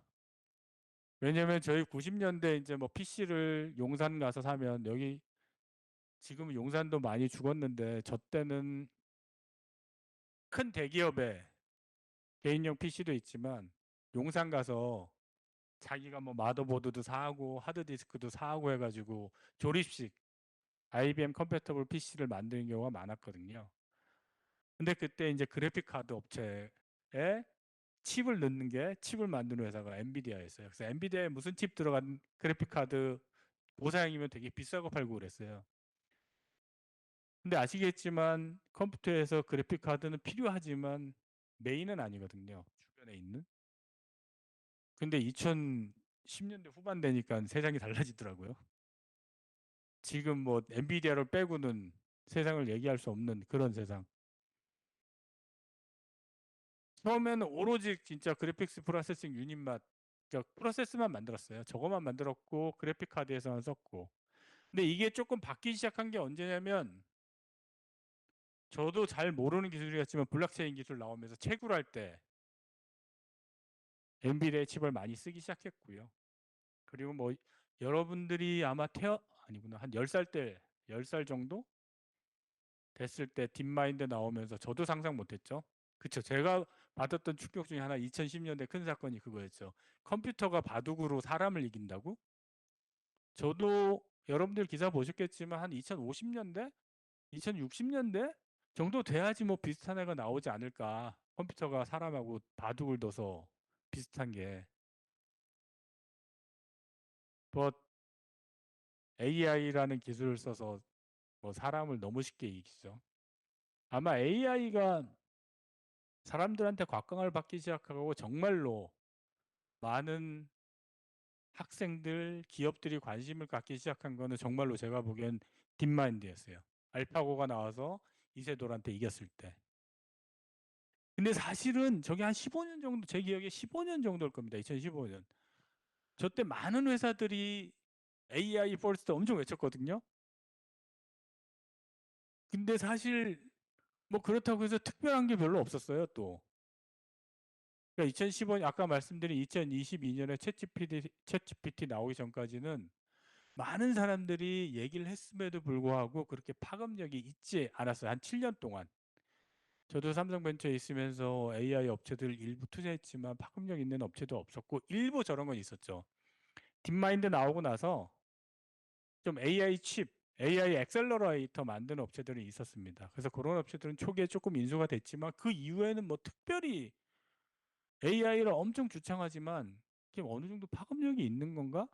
왜냐면 저희 90년대 이제 뭐 PC를 용산 가서 사면 여기 지금 용산도 많이 죽었는데 저 때는 큰 대기업에 개인용 PC도 있지만 용산 가서 자기가 뭐 마더보드도 사고 하드디스크도 사고 해가지고 조립식 IBM 컴패터블 PC를 만드는 경우가 많았거든요. 근데 그때 이제 그래픽 카드 업체에 칩을 넣는 게 칩을 만드는 회사가 엔비디아였어요. 그래서 엔비디아에 무슨 칩 들어간 그래픽 카드 고사양이면 되게 비싸고 팔고 그랬어요. 근데 아시겠지만 컴퓨터에서 그래픽 카드는 필요하지만 메인은 아니거든요. 주변에 있는. 근데 2010년대 후반 되니까 세상이 달라지더라고요. 지금 뭐 엔비디아를 빼고는 세상을 얘기할 수 없는 그런 세상. 처음에는 오로지 진짜 그래픽스 프로세싱 유닛만, 그러니까 프로세스만 만들었어요. 저거만 만들었고 그래픽 카드에서만 썼고. 근데 이게 조금 바뀌기 시작한 게 언제냐면 저도 잘 모르는 기술이었지만 블록체인 기술 나오면서 채굴할 때 엔비디아 칩을 많이 쓰기 시작했고요. 그리고 뭐 여러분들이 아마 아니구나, 한 10살 때 10살 정도 됐을 때 딥마인드 나오면서 저도 상상 못했죠. 그쵸. 제가 받았던 충격 중에 하나 2010년대 큰 사건이 그거였죠. 컴퓨터가 바둑으로 사람을 이긴다고? 저도 여러분들 기사 보셨겠지만 한 2050년대? 2060년대 정도 돼야지 뭐 비슷한 애가 나오지 않을까. 컴퓨터가 사람하고 바둑을 둬서 비슷한 게. But AI라는 기술을 써서 뭐 사람을 너무 쉽게 이기죠. 아마 AI가 사람들한테 곽강을 받기 시작하고 정말로 많은 학생들, 기업들이 관심을 갖기 시작한 거는 정말로 제가 보기엔 딥마인드였어요. 알파고가 나와서 이세돌한테 이겼을 때. 근데 사실은 저게 한 15년 정도, 제 기억에 15년 정도일 겁니다. 2015년. 저 때 많은 회사들이 AI 퍼스트 엄청 외쳤거든요. 근데 사실 뭐 그렇다고 해서 특별한 게 별로 없었어요, 또. 그러니까 2015년 아까 말씀드린 2022년에 챗GPT 나오기 전까지는 많은 사람들이 얘기를 했음에도 불구하고 그렇게 파급력이 있지 않았어요. 한 7년 동안. 저도 삼성벤처에 있으면서 AI 업체들 일부 투자했지만 파급력 있는 업체도 없었고 일부 저런 건 있었죠. 딥마인드 나오고 나서 좀 AI 칩, AI 엑셀러레이터 만드는 업체들이 있었습니다. 그래서 그런 업체들은 초기에 조금 인수가 됐지만 그 이후에는 뭐 특별히 AI를 엄청 주창하지만 이게 어느 정도 파급력이 있는 건가?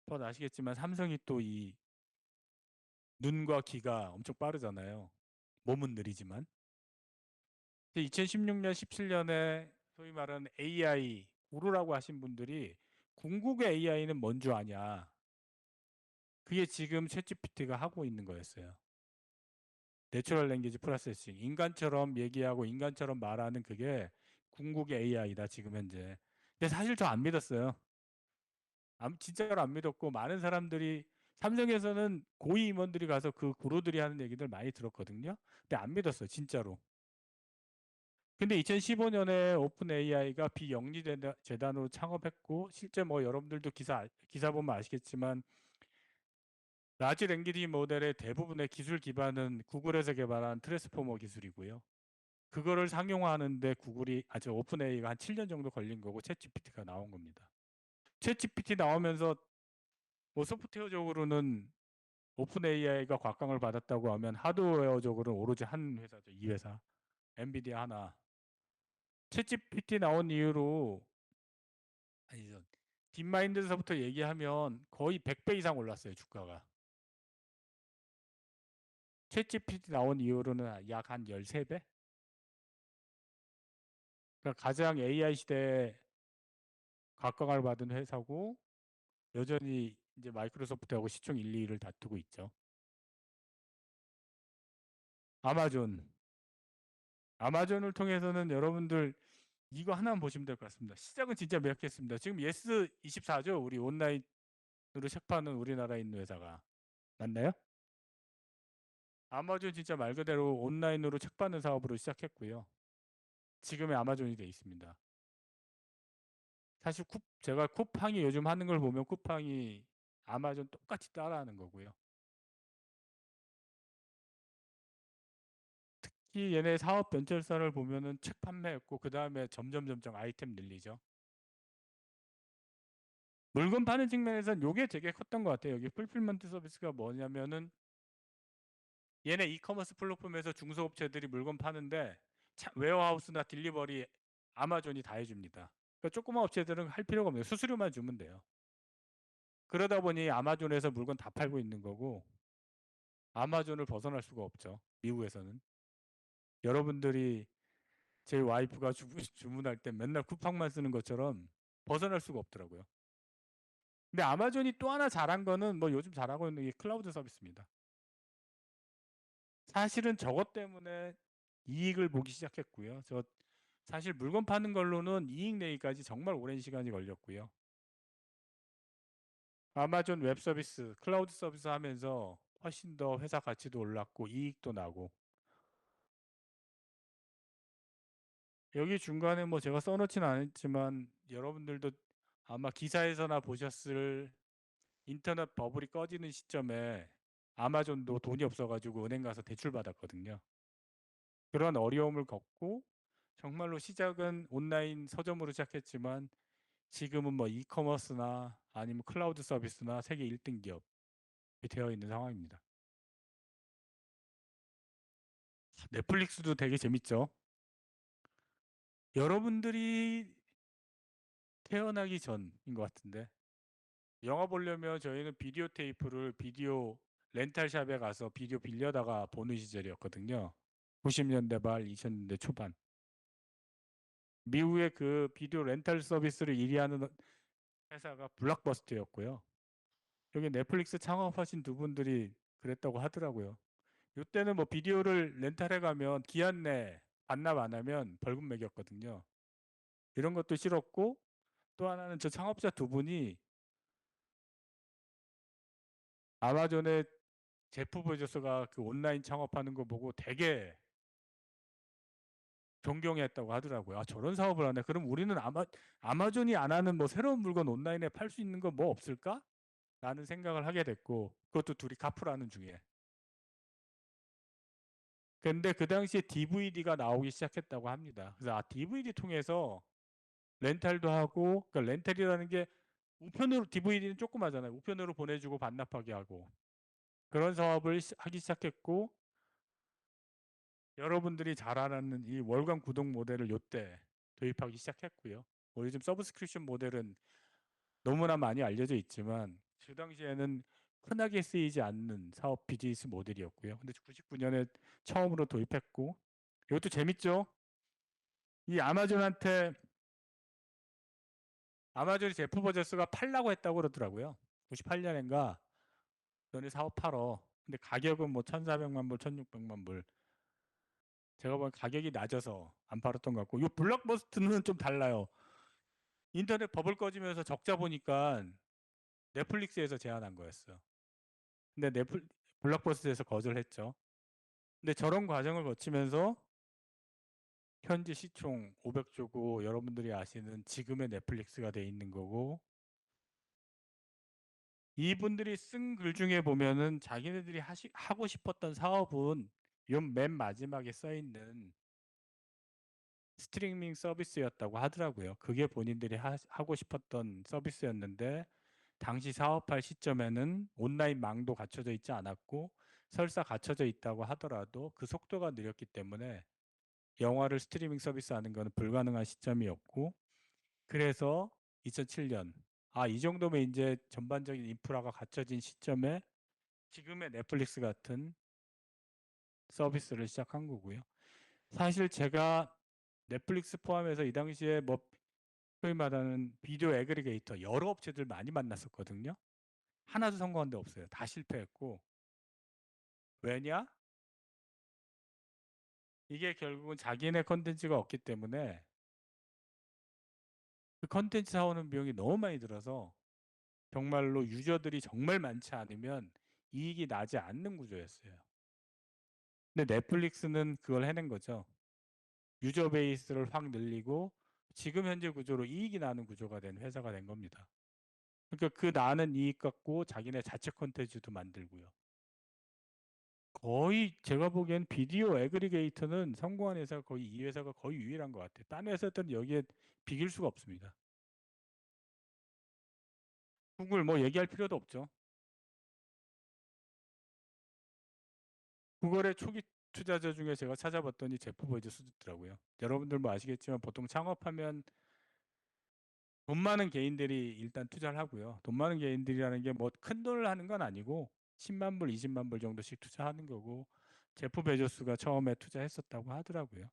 더 아시겠지만 삼성이 또 이 눈과 귀가 엄청 빠르잖아요. 몸은 느리지만. 2016년, 17년에 소위 말하는 AI 구루라고 하신 분들이 궁극의 AI는 뭔 줄 아냐. 그게 지금 챗GPT가 하고 있는 거였어요. 내추럴 랭귀지 프로세싱. 인간처럼 얘기하고 인간처럼 말하는 그게 궁극의 AI다 지금 현재. 근데 사실 저 안 믿었어요. 진짜로 안 믿었고 많은 사람들이 삼성에서는 고위 임원들이 가서 그 구루들이 하는 얘기들 많이 들었거든요. 근데 안 믿었어요. 진짜로. 근데 2015년에 오픈 AI가 비영리 재단으로 창업했고 실제 뭐 여러분들도 기사 보면 아시겠지만 라지 랭귀지 모델의 대부분의 기술 기반은 구글에서 개발한 트랜스포머 기술이고요. 그거를 상용화하는데 오픈 AI가 한 7년 정도 걸린 거고 챗GPT가 나온 겁니다. 챗GPT 나오면서 뭐 소프트웨어적으로는 오픈 AI가 곽강을 받았다고 하면 하드웨어적으로는 오로지 한 회사죠. 이 회사. 엔비디아 하나. 챗GPT 나온 이후로 아니죠. 딥마인드서부터 얘기하면 거의 100배 이상 올랐어요, 주가가. 챗GPT 나온 이후로는 약 한 13배? 그러니까 가장 AI 시대에 각광을 받은 회사고 여전히 이제 마이크로소프트하고 시총 1, 2위를 다투고 있죠. 아마존. 아마존을 통해서는 여러분들 이거 하나만 보시면 될 것 같습니다. 시작은 진짜 매력했습니다. 지금 예스24죠? 우리 온라인으로 책 파는 우리나라에 있는 회사가. 맞나요? 아마존 진짜 말 그대로 온라인으로 책 받는 사업으로 시작했고요. 지금의 아마존이 돼 있습니다. 사실 제가 쿠팡이 요즘 하는 걸 보면 쿠팡이 아마존 똑같이 따라하는 거고요. 특히 얘네 사업 변철사를 보면은 책 판매했고 그 다음에 점점 아이템 늘리죠. 물건 파는 측면에서는 요게 되게 컸던 것 같아요. 여기 풀필먼트 서비스가 뭐냐면은 얘네 이커머스 플랫폼에서 중소업체들이 물건 파는데 웨어하우스나 딜리버리 아마존이 다 해줍니다. 그러니까 조그만 업체들은 할 필요가 없네요. 수수료만 주면 돼요. 그러다 보니 아마존에서 물건 다 팔고 있는 거고 아마존을 벗어날 수가 없죠. 미국에서는. 여러분들이 제 와이프가 주문할 때 맨날 쿠팡만 쓰는 것처럼 벗어날 수가 없더라고요. 근데 아마존이 또 하나 잘한 거는 뭐 요즘 잘하고 있는 게 클라우드 서비스입니다. 사실은 저것 때문에 이익을 보기 시작했고요. 저 사실 물건 파는 걸로는 이익 내기까지 정말 오랜 시간이 걸렸고요. 아마존 웹 서비스, 클라우드 서비스 하면서 훨씬 더 회사 가치도 올랐고 이익도 나고 여기 중간에 뭐 제가 써놓지는 않았지만 여러분들도 아마 기사에서나 보셨을 인터넷 버블이 꺼지는 시점에 아마존도 돈이 없어가지고 은행 가서 대출 받았거든요. 그런 어려움을 겪고 정말로 시작은 온라인 서점으로 시작했지만 지금은 뭐 이커머스나 아니면 클라우드 서비스나 세계 1등 기업이 되어 있는 상황입니다. 넷플릭스도 되게 재밌죠. 여러분들이 태어나기 전인 것 같은데 영화 보려면 저희는 비디오 테이프를 비디오 렌탈샵에 가서 비디오 빌려다가 보는 시절이었거든요. 90년대 말 2000년대 초반. 미국의 그 비디오 렌탈 서비스를 1위 하는 회사가 블록버스터였고요. 여기 넷플릭스 창업하신 두 분들이 그랬다고 하더라고요. 이때는 뭐 비디오를 렌탈해 가면 기한 내 반납 안 하면 벌금 매겼거든요. 이런 것도 싫었고 또 하나는 저 창업자 두 분이 아마존의 제프 베조스가 그 온라인 창업하는 거 보고 되게 존경했다고 하더라고요. 아, 저런 사업을 하네. 그럼 우리는 아마존이 안 하는 뭐 새로운 물건 온라인에 팔 수 있는 거 뭐 없을까? 라는 생각을 하게 됐고 그것도 둘이 카풀하는 중에. 근데 그 당시에 DVD가 나오기 시작했다고 합니다. 그래서 DVD 통해서 렌탈도 하고 그러니까 렌탈이라는 게 우편으로 DVD는 조그마잖아요. 우편으로 보내주고 반납하게 하고 그런 사업을 하기 시작했고 여러분들이 잘 아는 이 월간 구독 모델을 요때 도입하기 시작했고요. 뭐 요즘 서브스크립션 모델은 너무나 많이 알려져 있지만 그 당시에는 흔하게 쓰이지 않는 사업 비즈니스 모델이었고요. 근데 99년에 처음으로 도입했고 이것도 재밌죠? 이 아마존이 제프 버저스가 팔라고 했다고 그러더라고요. 98년인가 너네 사업 팔어. 근데 가격은 뭐 1,400만 불, 1,600만 불. 제가 보기엔 가격이 낮아서 안 팔았던 것 같고 이 블록버스터는 좀 달라요. 인터넷 버블 꺼지면서 적자 보니까 넷플릭스에서 제안한 거였어요. 근데 블록버스터에서 거절했죠. 근데 저런 과정을 거치면서 현재 시총 500조고 여러분들이 아시는 지금의 넷플릭스가 돼 있는 거고 이분들이 쓴 글 중에 보면은 자기네들이 하고 싶었던 사업은 요 맨 마지막에 써 있는 스트리밍 서비스였다고 하더라고요. 그게 본인들이 하고 싶었던 서비스였는데 당시 사업할 시점에는 온라인 망도 갖춰져 있지 않았고 설사 갖춰져 있다고 하더라도 그 속도가 느렸기 때문에 영화를 스트리밍 서비스 하는 것은 불가능한 시점이었고 그래서 2007년 이 정도면 이제 전반적인 인프라가 갖춰진 시점에 지금의 넷플릭스 같은 서비스를 시작한 거고요. 사실 제가 넷플릭스 포함해서 이 당시에 뭐 소위 말하는 비디오 애그리게이터 여러 업체들 많이 만났었거든요. 하나도 성공한 데 없어요. 다 실패했고 왜냐? 이게 결국은 자기네 컨텐츠가 없기 때문에 그 컨텐츠 사오는 비용이 너무 많이 들어서 정말로 유저들이 정말 많지 않으면 이익이 나지 않는 구조였어요. 근데 넷플릭스는 그걸 해낸 거죠. 유저 베이스를 확 늘리고 지금 현재 구조로 이익이 나는 구조가 된 회사가 된 겁니다. 그러니까 그 나는 이익 갖고 자기네 자체 콘텐츠도 만들고요. 거의 제가 보기엔 비디오 애그리게이터는 성공한 회사가 거의 이 회사가 거의 유일한 것 같아요. 딴 회사들은 여기에 비길 수가 없습니다. 구글 뭐 얘기할 필요도 없죠. 구글의 초기 투자자 중에 제가 찾아봤더니 제프 베조스도 있더라고요. 여러분들 뭐 아시겠지만 보통 창업하면 돈 많은 개인들이 일단 투자를 하고요. 돈 많은 개인들이라는 게 뭐 큰 돈을 하는 건 아니고 10만 불, 20만 불 정도씩 투자하는 거고 제프 베조스가 처음에 투자했었다고 하더라고요.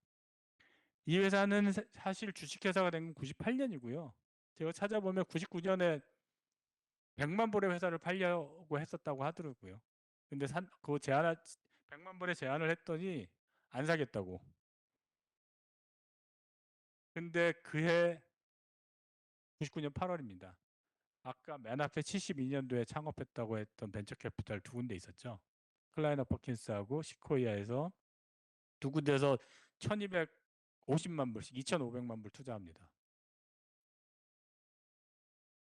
이 회사는 사실 주식회사가 된 건 98년이고요. 제가 찾아보면 99년에 100만 불의 회사를 팔려고 했었다고 하더라고요. 근데 그 100만 불에 제안을 했더니 안 사겠다고. 근데 그해 99년 8월입니다. 아까 맨 앞에 72년도에 창업했다고 했던 벤처 캐피탈 두 군데 있었죠. 클라이너 퍼킨스하고 시코이아에서 두 군데에서 1250만 불씩 2500만 불 투자합니다.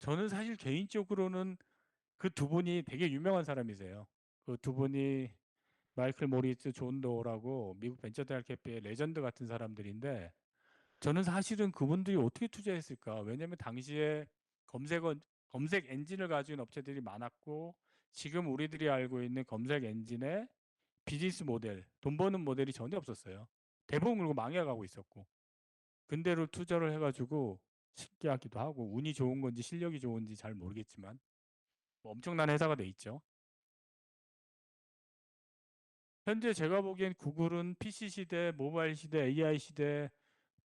저는 사실 개인적으로는 그 두 분이 되게 유명한 사람이세요. 그 두 분이 마이클 모리츠, 존 도어라고 미국 벤처 대학 캐피의 레전드 같은 사람들인데 저는 사실은 그분들이 어떻게 투자했을까? 왜냐하면 당시에 검색어, 검색 엔진을 가진 업체들이 많았고 지금 우리들이 알고 있는 검색 엔진의 비즈니스 모델, 돈 버는 모델이 전혀 없었어요. 대부분 그리고 망해가고 있었고 근대로 투자를 해가지고 신기하기도 하고 운이 좋은 건지 실력이 좋은지 잘 모르겠지만 뭐 엄청난 회사가 돼 있죠. 현재 제가 보기엔 구글은 PC 시대, 모바일 시대, AI 시대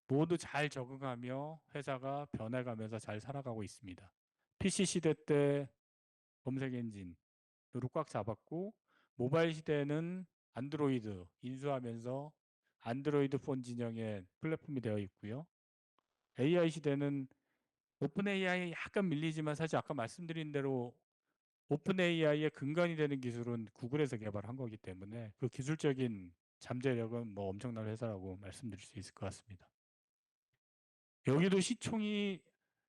모두 잘 적응하며 회사가 변해가면서 잘 살아가고 있습니다. PC 시대 때 검색 엔진으로 꽉 잡았고 모바일 시대에는 안드로이드 인수하면서 안드로이드 폰 진영의 플랫폼이 되어 있고요. AI 시대는 오픈 AI 약간 밀리지만 사실 아까 말씀드린 대로 오픈 AI의 근간이 되는 기술은 구글에서 개발한 거기 때문에 그 기술적인 잠재력은 뭐 엄청난 회사라고 말씀드릴 수 있을 것 같습니다. 여기도 시총이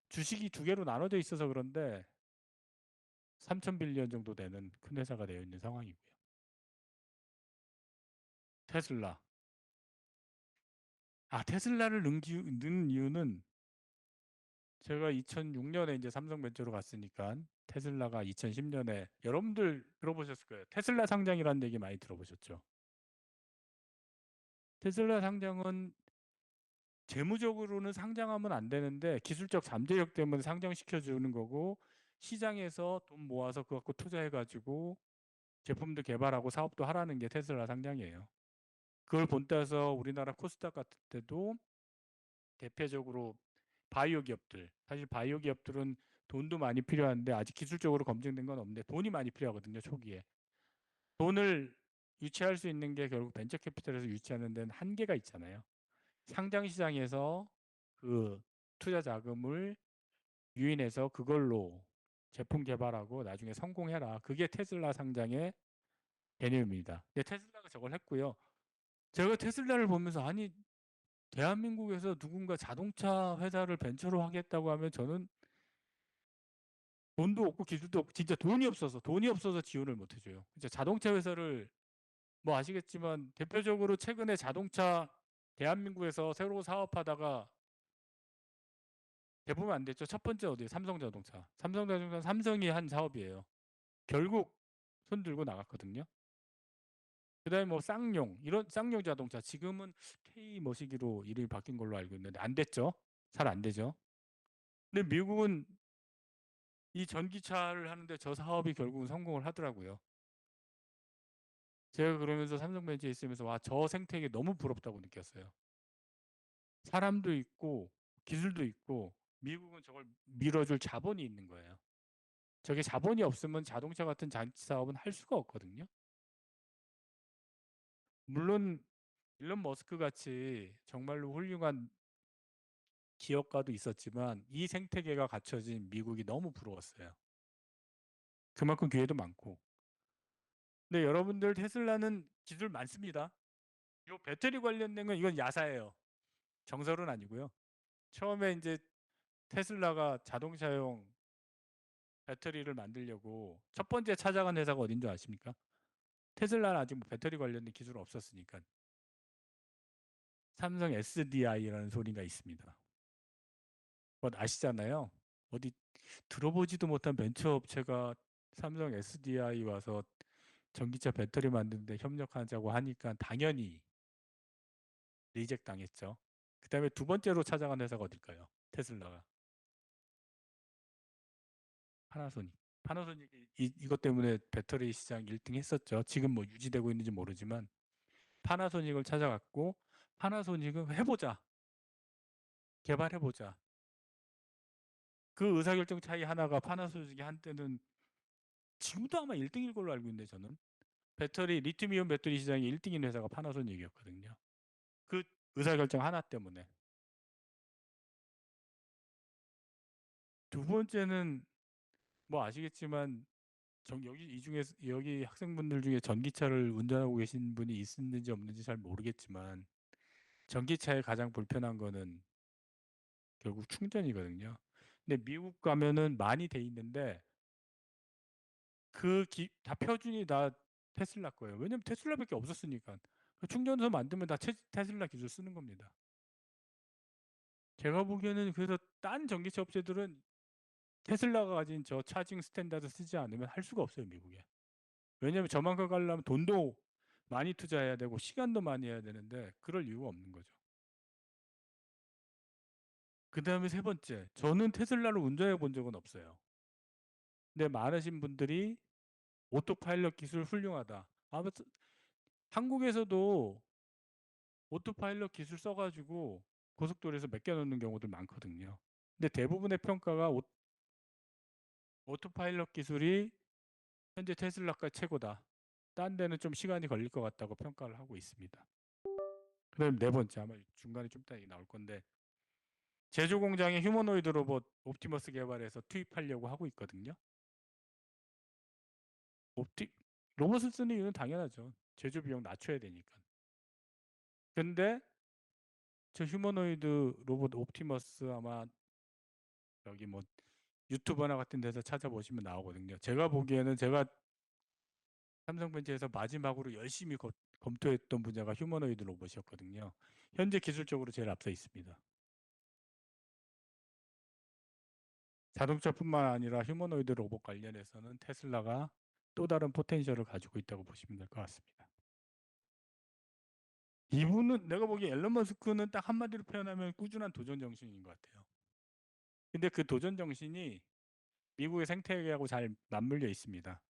주식이 두 개로 나눠져 있어서 그런데 3천 빌리언 정도 되는 큰 회사가 되어 있는 상황이고요. 테슬라. 테슬라를 넣은 이유는 제가 2006년에 이제 삼성벤처로 갔으니까 테슬라가 2010년에 여러분들 들어보셨을 거예요. 테슬라 상장이라는 얘기 많이 들어보셨죠? 테슬라 상장은 재무적으로는 상장하면 안 되는데 기술적 잠재력 때문에 상장시켜 주는 거고 시장에서 돈 모아서 그거 갖고 투자해 가지고 제품도 개발하고 사업도 하라는 게 테슬라 상장이에요. 그걸 본따서 우리나라 코스닥 같은 때도 대표적으로 바이오 기업들, 사실 바이오 기업들은 돈도 많이 필요한데 아직 기술적으로 검증된 건 없는데 돈이 많이 필요하거든요, 초기에. 돈을 유치할 수 있는 게 결국 벤처 캐피탈에서 유치하는 데는 한계가 있잖아요. 상장 시장에서 그 투자 자금을 유인해서 그걸로 제품 개발하고 나중에 성공해라. 그게 테슬라 상장의 개념입니다. 근데 테슬라가 저걸 했고요. 제가 테슬라를 보면서 아니 대한민국에서 누군가 자동차 회사를 벤처로 하겠다고 하면 저는 돈도 없고 기술도 없고 진짜 돈이 없어서 지원을 못 해줘요. 진짜 자동차 회사를 뭐 아시겠지만 대표적으로 최근에 자동차 대한민국에서 새로 사업하다가 대부분 안 됐죠. 첫 번째 어디예요? 삼성자동차. 삼성자동차 삼성이 한 사업이에요. 결국 손 들고 나갔거든요. 그다음에 뭐 쌍용 이런 쌍용 자동차 지금은 K 머시기로 이름이 바뀐 걸로 알고 있는데 안 됐죠. 잘 안 되죠. 근데 미국은 이 전기차를 하는데 저 사업이 결국은 성공을 하더라고요. 제가 그러면서 삼성벤처에 있으면서 와, 저 생태계 너무 부럽다고 느꼈어요. 사람도 있고 기술도 있고 미국은 저걸 밀어줄 자본이 있는 거예요. 저게 자본이 없으면 자동차 같은 장치 사업은 할 수가 없거든요. 물론 일론 머스크 같이 정말로 훌륭한 기업가도 있었지만 이 생태계가 갖춰진 미국이 너무 부러웠어요. 그만큼 기회도 많고. 근데 여러분들 테슬라는 기술 많습니다. 요 배터리 관련된 건 이건 야사예요. 정설은 아니고요. 처음에 이제 테슬라가 자동차용 배터리를 만들려고 첫 번째 찾아간 회사가 어딘 줄 아십니까? 테슬라는 아직 뭐 배터리 관련된 기술은 없었으니까 삼성 SDI라는 소리가 있습니다. 그거 아시잖아요. 어디 들어보지도 못한 벤처 업체가 삼성 SDI 와서 전기차 배터리 만드는데 협력하자고 하니까 당연히 리젝 당했죠. 그 다음에 두 번째로 찾아간 회사가 어딜까요? 테슬라가. 파나소닉. 파나소닉이 이것 때문에 배터리 시장 1등 했었죠. 지금 뭐 유지되고 있는지 모르지만 파나소닉을 찾아갔고 파나소닉은 해보자. 개발해보자. 그 의사결정 차이 하나가 파나소닉이 한때는 지금도 아마 1등일 걸로 알고 있는데 저는 배터리 리튬이온 배터리 시장이 1등인 회사가 파나소닉이었거든요. 그 의사결정 하나 때문에. 두 번째는 뭐 아시겠지만 여기 이 중에 여기 학생분들 중에 전기차를 운전하고 계신 분이 있는지 없는지 잘 모르겠지만 전기차의 가장 불편한 거는 결국 충전이거든요. 근데 미국 가면은 많이 돼 있는데 다 표준이 다 테슬라 거예요. 왜냐면 테슬라밖에 없었으니까. 충전소 만들면 다 테슬라 기술 쓰는 겁니다. 제가 보기에는 그래서 딴 전기차 업체들은 테슬라가 가진 저 차징 스탠다드 쓰지 않으면 할 수가 없어요, 미국에. 왜냐면 저만큼 가려면 돈도 많이 투자해야 되고 시간도 많이 해야 되는데 그럴 이유가 없는 거죠. 그 다음에 세 번째, 저는 테슬라를 운전해 본 적은 없어요. 근데 많으신 분들이 오토파일럿 기술 훌륭하다. 아무튼 한국에서도 오토파일럿 기술 써가지고 고속도로에서 맡겨놓는 경우들 많거든요. 근데 대부분의 평가가 오토파일럿 기술이 현재 테슬라가 최고다. 딴 데는 좀 시간이 걸릴 것 같다고 평가를 하고 있습니다. 그다음 네 번째, 아마 중간에 좀 이따 나올 건데 제조 공장에 휴머노이드 로봇 옵티머스 개발해서 투입하려고 하고 있거든요. 옵티 로봇을 쓰는 이유는 당연하죠. 제조 비용 낮춰야 되니까. 근데 저 휴머노이드 로봇 옵티머스 아마 여기 뭐 유튜버나 같은 데서 찾아보시면 나오거든요. 제가 보기에는 제가 삼성벤처에서 마지막으로 열심히 검토했던 분야가 휴머노이드 로봇이었거든요. 현재 기술적으로 제일 앞서 있습니다. 자동차뿐만 아니라 휴머노이드 로봇 관련해서는 테슬라가 또 다른 포텐셜을 가지고 있다고 보시면 될 것 같습니다. 이분은 내가 보기에 앨런 머스크는 딱 한마디로 표현하면 꾸준한 도전 정신인 것 같아요. 근데 그 도전 정신이 미국의 생태계하고 잘 맞물려 있습니다.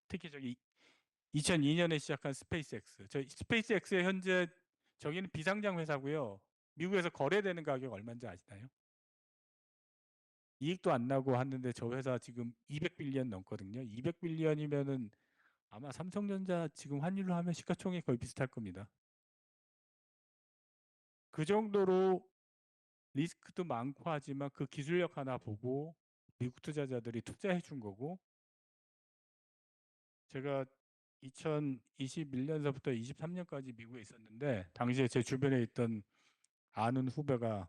특히 저기 2002년에 시작한 스페이스X. 저 스페이스X의 현재 저기는 비상장 회사고요. 미국에서 거래되는 가격 얼마인지 아시나요? 이익도 안 나고 하는데 저 회사 지금 200빌리언 넘거든요. 200빌리언이면은 아마 삼성전자 지금 환율로 하면 시가총액 거의 비슷할 겁니다. 그 정도로 리스크도 많고 하지만 그 기술력 하나 보고 미국 투자자들이 투자해 준 거고 제가 2021년서부터 23년까지 미국에 있었는데 당시에 제 주변에 있던 아는 후배가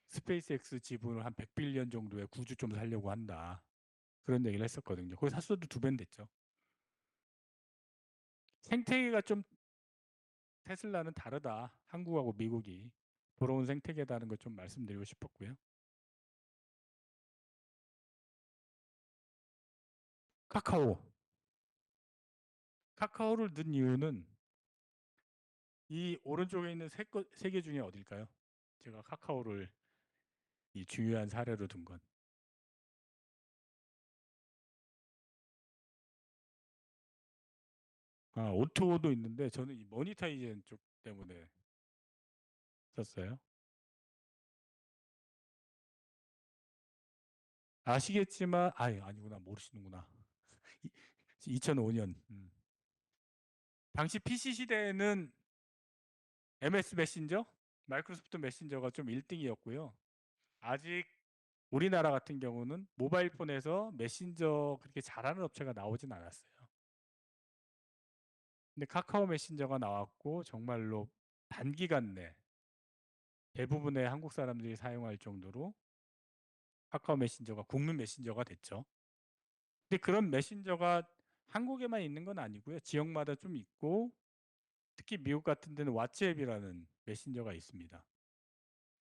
스페이스X 지분을 한 100빌리언 정도의 구주 좀 살려고 한다. 그런 얘기를 했었거든요. 거기 샀어도 2배는 됐죠. 생태계가 좀 테슬라는 다르다. 한국하고 미국이. 부러운 생태계다는 걸 좀 말씀드리고 싶었고요. 카카오. 카카오를 넣은 이유는 이 오른쪽에 있는 세 개 중에 어딜까요? 제가 카카오를 이 중요한 사례로 둔 건. 아, 오토도 있는데 저는 이 모니타이젠 쪽 때문에 썼어요. 아시겠지만 아니구나. 모르시는구나. 2005년. 당시 PC 시대에는 MS 메신저, 마이크로소프트 메신저가 좀 1등이었고요. 아직 우리나라 같은 경우는 모바일 폰에서 메신저 그렇게 잘하는 업체가 나오진 않았어요. 근데 카카오 메신저가 나왔고 정말로 단기간 내 대부분의 한국 사람들이 사용할 정도로 카카오 메신저가 국민 메신저가 됐죠. 근데 그런 메신저가 한국에만 있는 건 아니고요. 지역마다 좀 있고, 특히 미국 같은 데는 왓츠앱이라는 메신저가 있습니다.